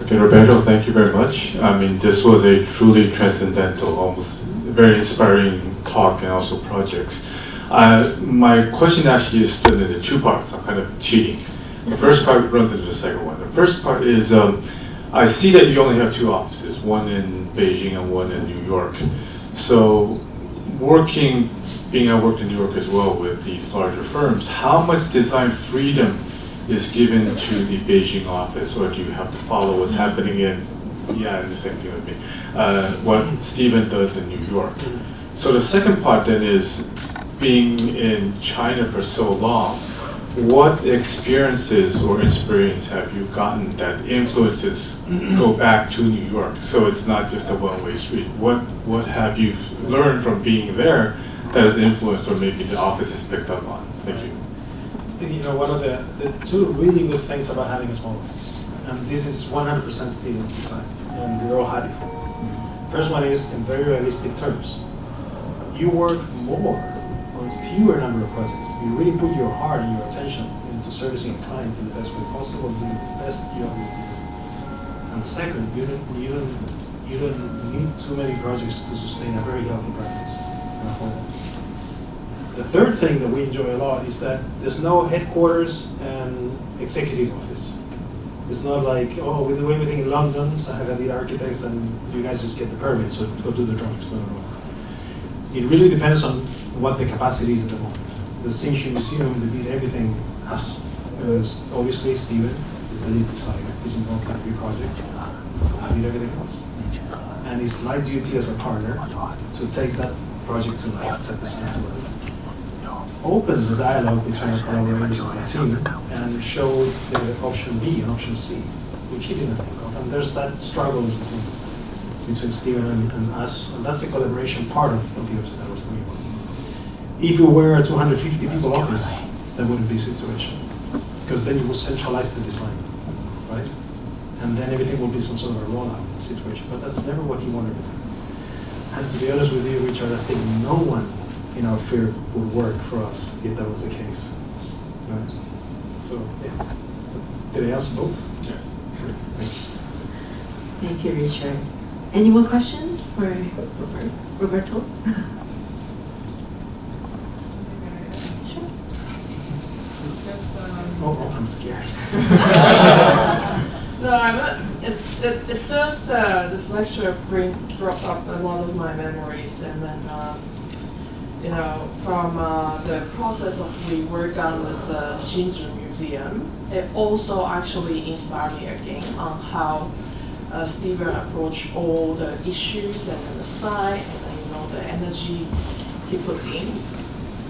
Okay, Roberto, thank you very much. I mean, this was a truly transcendental, almost very inspiring talk and also projects. My question actually is split into two parts. I'm kind of cheating. The first part runs into the second one. The first part is, I see that you only have two offices, one in Beijing and one in New York. So being I worked in New York as well with these larger firms, how much design freedom is given to the Beijing office, or do you have to follow what's happening in, the same thing with me, what Steven does in New York? So the second part then is, being in China for so long, what experiences or inspirations have you gotten that influences go back to New York? So it's not just a one-way street. What have you learned from being there that has influenced, or maybe the office has picked up on? Thank you. You know, one of the two really good things about having a small office, and this is 100% Steven's design, and we're all happy for it. First one is, in very realistic terms, you work more on fewer number of projects. You really put your heart and your attention into servicing a client in the best way possible, doing the best job you can do. And second, you don't need too many projects to sustain a very healthy practice. The third thing that we enjoy a lot is that there's no headquarters and executive office. It's not like, oh, we do everything in London, so I have the architects and you guys just get the permits, so go do the drawings. No. It really depends on what the capacity is at the moment. The Sinchi Museum, they did everything as obviously Steven is the lead designer. He's involved in every project. I did everything else. And it's my duty as a partner to take that project to life, take the science to life. Open the dialogue between our collaborators on the team and show the option B and option C, which he didn't think of. And there's that struggle between Steven and us, and that's the collaboration part of yours that I was thinking about. If you were a 250 people office, that wouldn't be a situation, because then you would centralize the design, right? And then everything will be some sort of a rollout situation, but that's never what he wanted to do. And to be honest with you, Richard, I think no one in our field would work for us if that was the case. Right? So, yeah. Did I answer both? Yes. Thank you, Richard. Any more questions for Roberto? Sure. Oh, I'm scared. No, it does. This lecture brought up a lot of my memories, and then from the process of we work on this Shinju Museum, it also actually inspired me again on how Steven approached all the issues and the site and the energy he put in.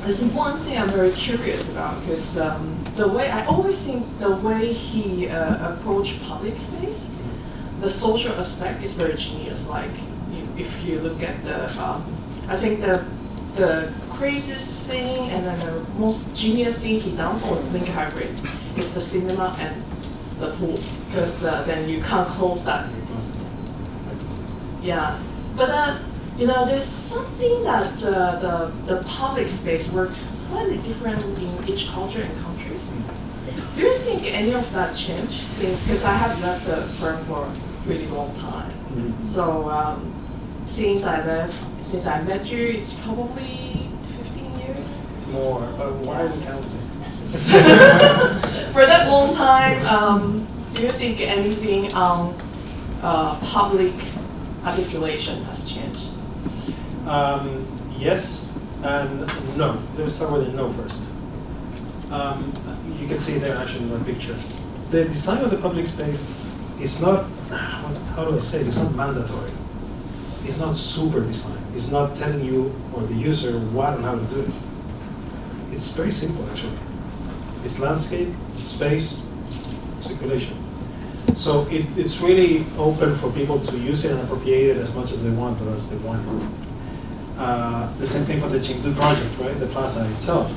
There's one thing I'm very curious about, because I always think the way he approached public space, the social aspect is very genius. Like if you look at I think the craziest thing and then the most genius thing he done for Link Hybrid is the cinema and the pool, because then you can't close that. Yeah, but there's something that the public space works slightly different in each culture and countries. Do you think any of that changed since? Because I have left the firm for a really long time. Mm-hmm. So since I met you, it's probably 15 years. More, but why are we counting? For that long time, do you think anything on public articulation has changed? Yes and no. Let's start with the no first. You can see there actually in the picture. The design of the public space is not, how do I say it? It's not mandatory. It's not super design. It's not telling you or the user what and how to do it. It's very simple actually. It's landscape, space, circulation. So it's really open for people to use it and appropriate it as much as they want or as they want. The same thing for the Chengdu project, right? The plaza itself.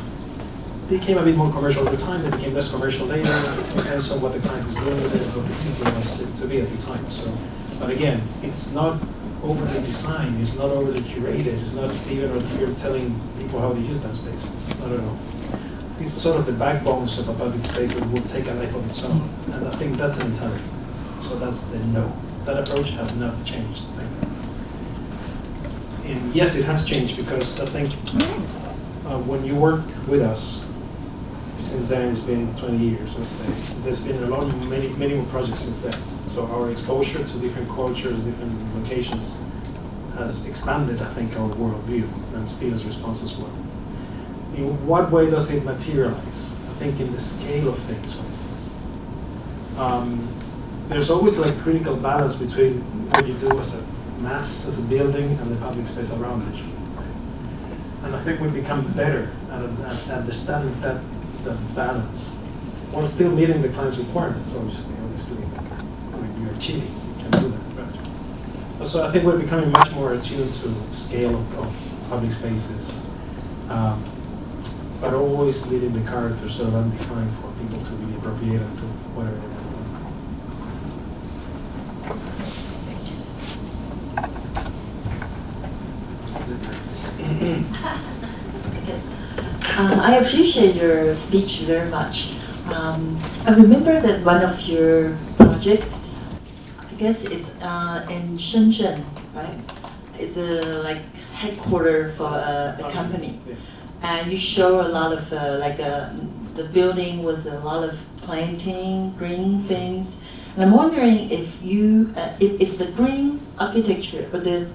It became a bit more commercial over time. It became less commercial later. It depends on what the client is doing with it, what the city wants to be at the time. So, but again, it's not overly designed. It's not overly curated. It's not Steven or the field telling people how to use that space. Not at all. It's sort of the backbones of a public space that will take a life of its own. And I think that's an entirety. So that's the no. That approach has not changed. And yes, it has changed because I think when you work with us, since then it's been 20 years, let's say, there's been many more projects since then. So our exposure to different cultures, different locations has expanded, I think, our worldview and Steven's response as well. In what way does it materialize? I think in the scale of things, for instance. There's always like critical balance between what you do as a mass, as a building, and the public space around it. And I think we've become better at understanding that balance, while still meeting the client's requirements, obviously. When you're cheating, you can't do that, right? So I think we're becoming much more attuned to the scale of public spaces, but always leaving the character sort of undefined for people to be appropriated to whatever they want to do. I appreciate your speech very much. I remember that one of your projects, I guess it's in Shenzhen, right? It's a like headquarters for a company, and you show a lot of the building with a lot of planting, green things. And I'm wondering if you, if the green architecture or the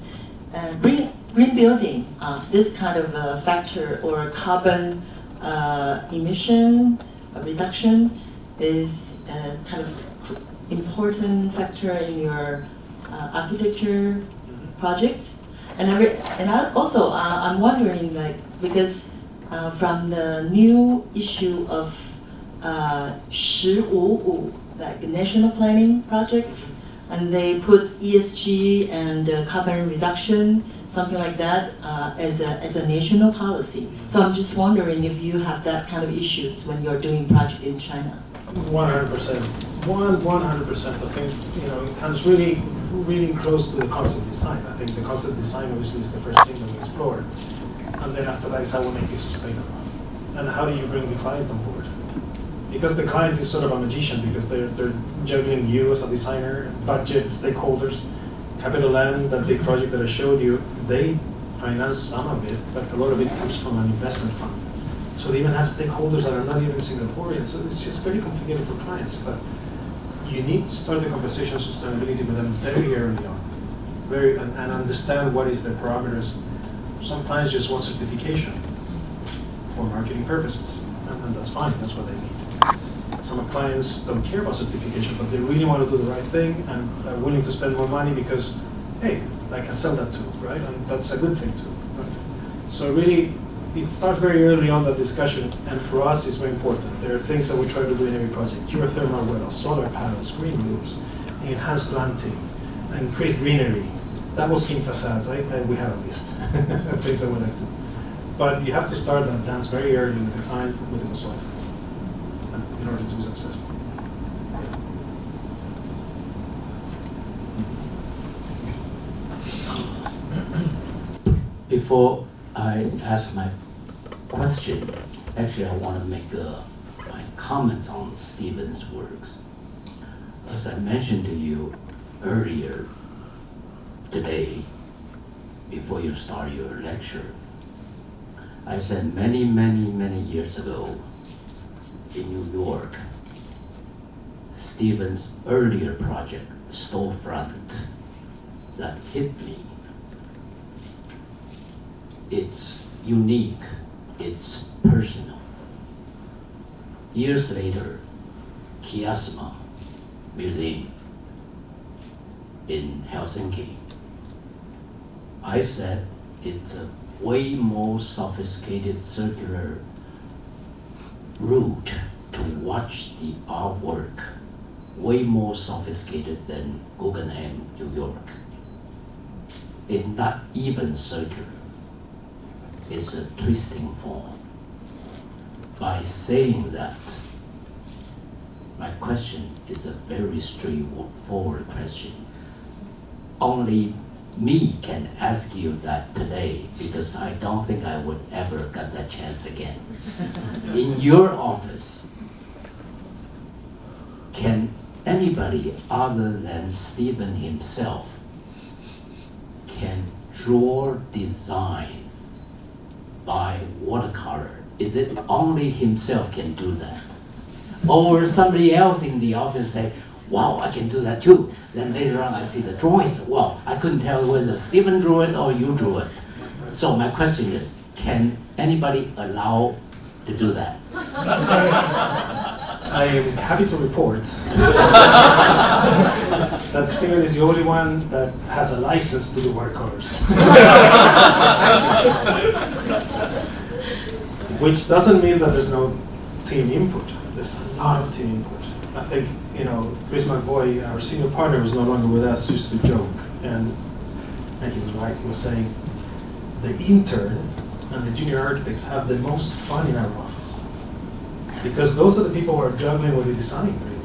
green building, this kind of factor or carbon emission reduction is kind of important factor in your architecture project. And I'm wondering, like, because from the new issue of 15 like national planning projects, and they put ESG and carbon reduction, something like that, as a national policy. So I'm just wondering if you have that kind of issues when you're doing project in China. 100%. 100%. I think, you know, it comes really close to the concept design. I think the concept design obviously is the first thing that we explore. And then after that is how we make it sustainable. And how do you bring the client on board? Because the client is sort of a magician, because they're juggling you as a designer, budget, stakeholders, capital M, that big project that I showed you, they finance some of it, but a lot of it comes from an investment fund. So they even have stakeholders that are not even Singaporean, so it's just very complicated for clients. But you need to start the conversation of sustainability with them very early on, and understand what is their parameters. Some clients just want certification for marketing purposes, and that's fine, that's what they need. Some clients don't care about certification, but they really want to do the right thing and are willing to spend more money because, hey, I can sell that too, right? And that's a good thing too, right? So really, it starts very early on, that discussion, and for us it's very important. There are things that we try to do in every project: geothermal wells, solar panels, green roofs, enhanced planting, and create greenery. Double-skin facades, we have a list of things that we like to do. But you have to start that dance very early with the client and with the consultants in order to be successful. Before I ask my question, actually I want to make my comments on Steven's works. As I mentioned to you earlier today, before you start your lecture, I said many years ago in New York, Steven's earlier project, Storefront, that hit me. It's unique, it's personal. Years later, Kiasma Museum in Helsinki, I said it's a way more sophisticated circular route to watch the artwork, way more sophisticated than Guggenheim, New York. It's not even circular. It's a twisting form. By saying that, my question is a very straightforward question. Only me can ask you that today, because I don't think I would ever get that chance again. In your office, can anybody other than Steven himself can draw design by watercolor? Is it only himself can do that? Or somebody else in the office say, wow, I can do that too. Then later on I see the drawings. Well, I couldn't tell whether Steven drew it or you drew it. So my question is, can anybody allow to do that? I am happy to report that Steven is the only one that has a license to do watercolors. Which doesn't mean that there's no team input. There's a lot of team input. I think, you know, Chris McBoy, our senior partner, who's no longer with us, used to joke, and he was right. He was saying, the intern and the junior architects have the most fun in our office. Because those are the people who are juggling with the design, really,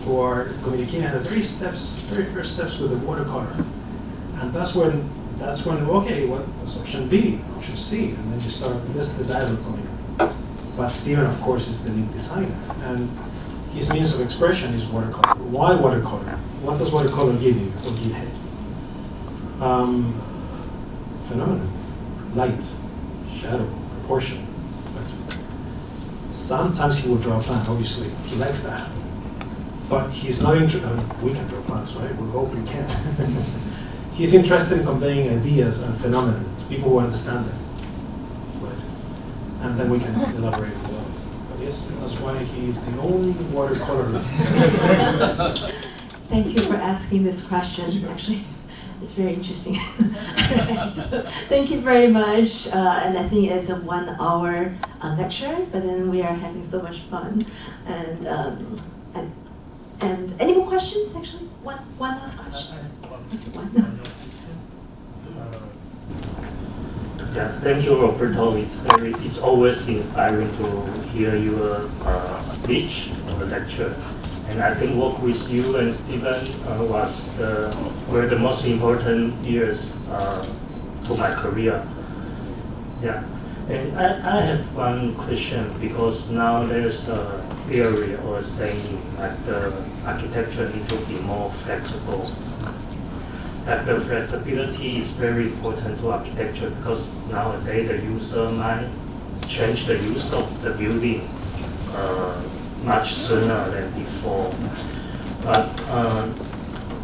who are communicating at the very first steps with the watercolor. And that's when, okay, what's option B, option C, and then you start, this the dialogue going on. But Steven, of course, is the lead designer, and his means of expression is watercolor. Why watercolor? What does watercolor give you or give him? Phenomenon, light, shadow, proportion. Sometimes he will draw a plan, obviously, he likes that. But he's not interested, we can draw plans, right? We hope we can. He's interested in conveying ideas and phenomena to people who understand them. Right? And then we can elaborate on that. But yes, that's why he's the only watercolorist. Thank you for asking this question, actually. It's very interesting. Right. So, thank you very much. And I think it's a 1 hour lecture, but then we are having so much fun. And any more questions, actually? One last question. Yeah, thank you, Roberto. It's always inspiring to hear your speech or the lecture. And I think work with you and Steven were the most important years to my career. Yeah, and I have one question, because now there's a theory or saying that the architecture need to be more flexible. That the flexibility is very important to architecture, because nowadays the user might change the use of the building much sooner than before. But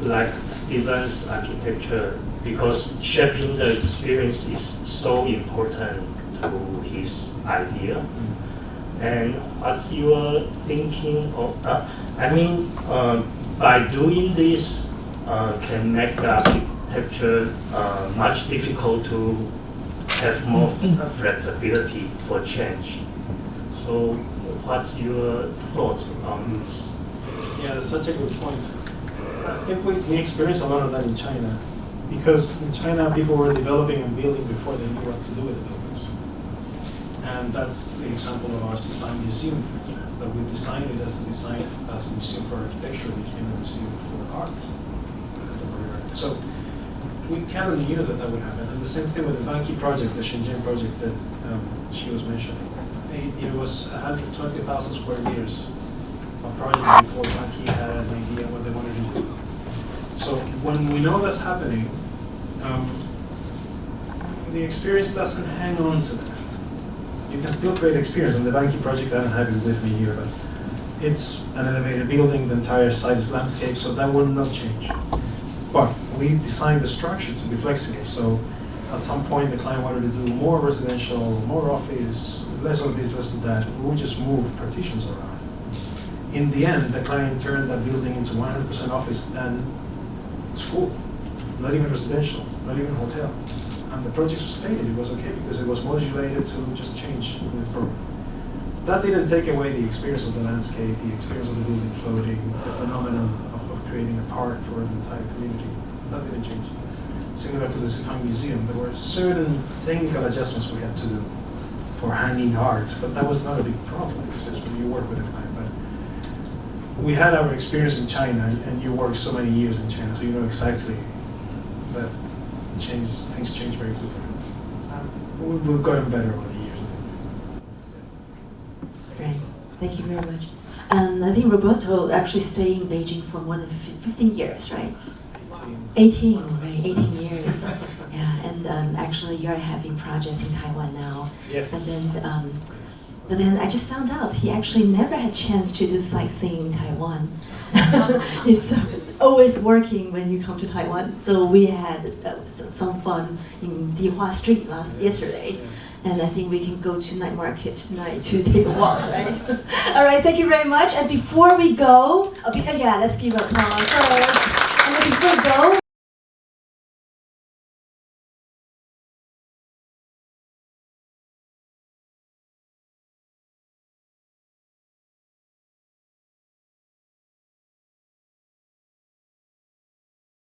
like Steven's architecture, because shaping the experience is so important to his idea. And what's your thinking of, by doing this, can make the architecture much difficult to have more flexibility for change. So what's your thoughts on this? Yeah, that's such a good point. I think we experienced a lot of that in China, because in China people were developing and building before they knew what to do with the buildings. And that's the example of our CIFI museum, for instance, that we designed it as a museum for architecture, became a museum for art. So we kind of knew that would happen. And the same thing with the Vanke project, the Shenzhen project that she was mentioning. It was 120,000 square meters of project before Vanke had an idea what they wanted to do. So when we know that's happening, the experience doesn't hang on to that. You can still create experience. And the Vanke project, I don't have it with me here, but it's an elevated building. The entire site is landscape, so that will not change. But we designed the structure to be flexible. So at some point, the client wanted to do more residential, more office, less of this, less of that. We would just move partitions around. In the end, the client turned that building into 100% office and school, not even residential, not even hotel. And the project was faded. It was okay because it was modulated to just change with program. That didn't take away the experience of the landscape, the experience of the building floating, the phenomenon of creating a park for an entire community. That didn't change. Similar to the CIFI museum, there were certain technical adjustments we had to do for hanging art, but that was not a big problem. It's just when you work with a client. But we had our experience in China, and you worked so many years in China, so you know exactly that things change very quickly. We've gotten better over the years. Great, thank you very much. And I think Roberto actually stayed in Beijing for more than 15 years, right? 18, right? 18 years. Yeah, and actually you're having projects in Taiwan now. Yes. But then I just found out he actually never had a chance to do sightseeing in Taiwan. He's always working when you come to Taiwan. So we had some fun in Dihua Street yesterday. And I think we can go to night market tonight to take a walk, right? All right, thank you very much. And before we go, let's give an applause.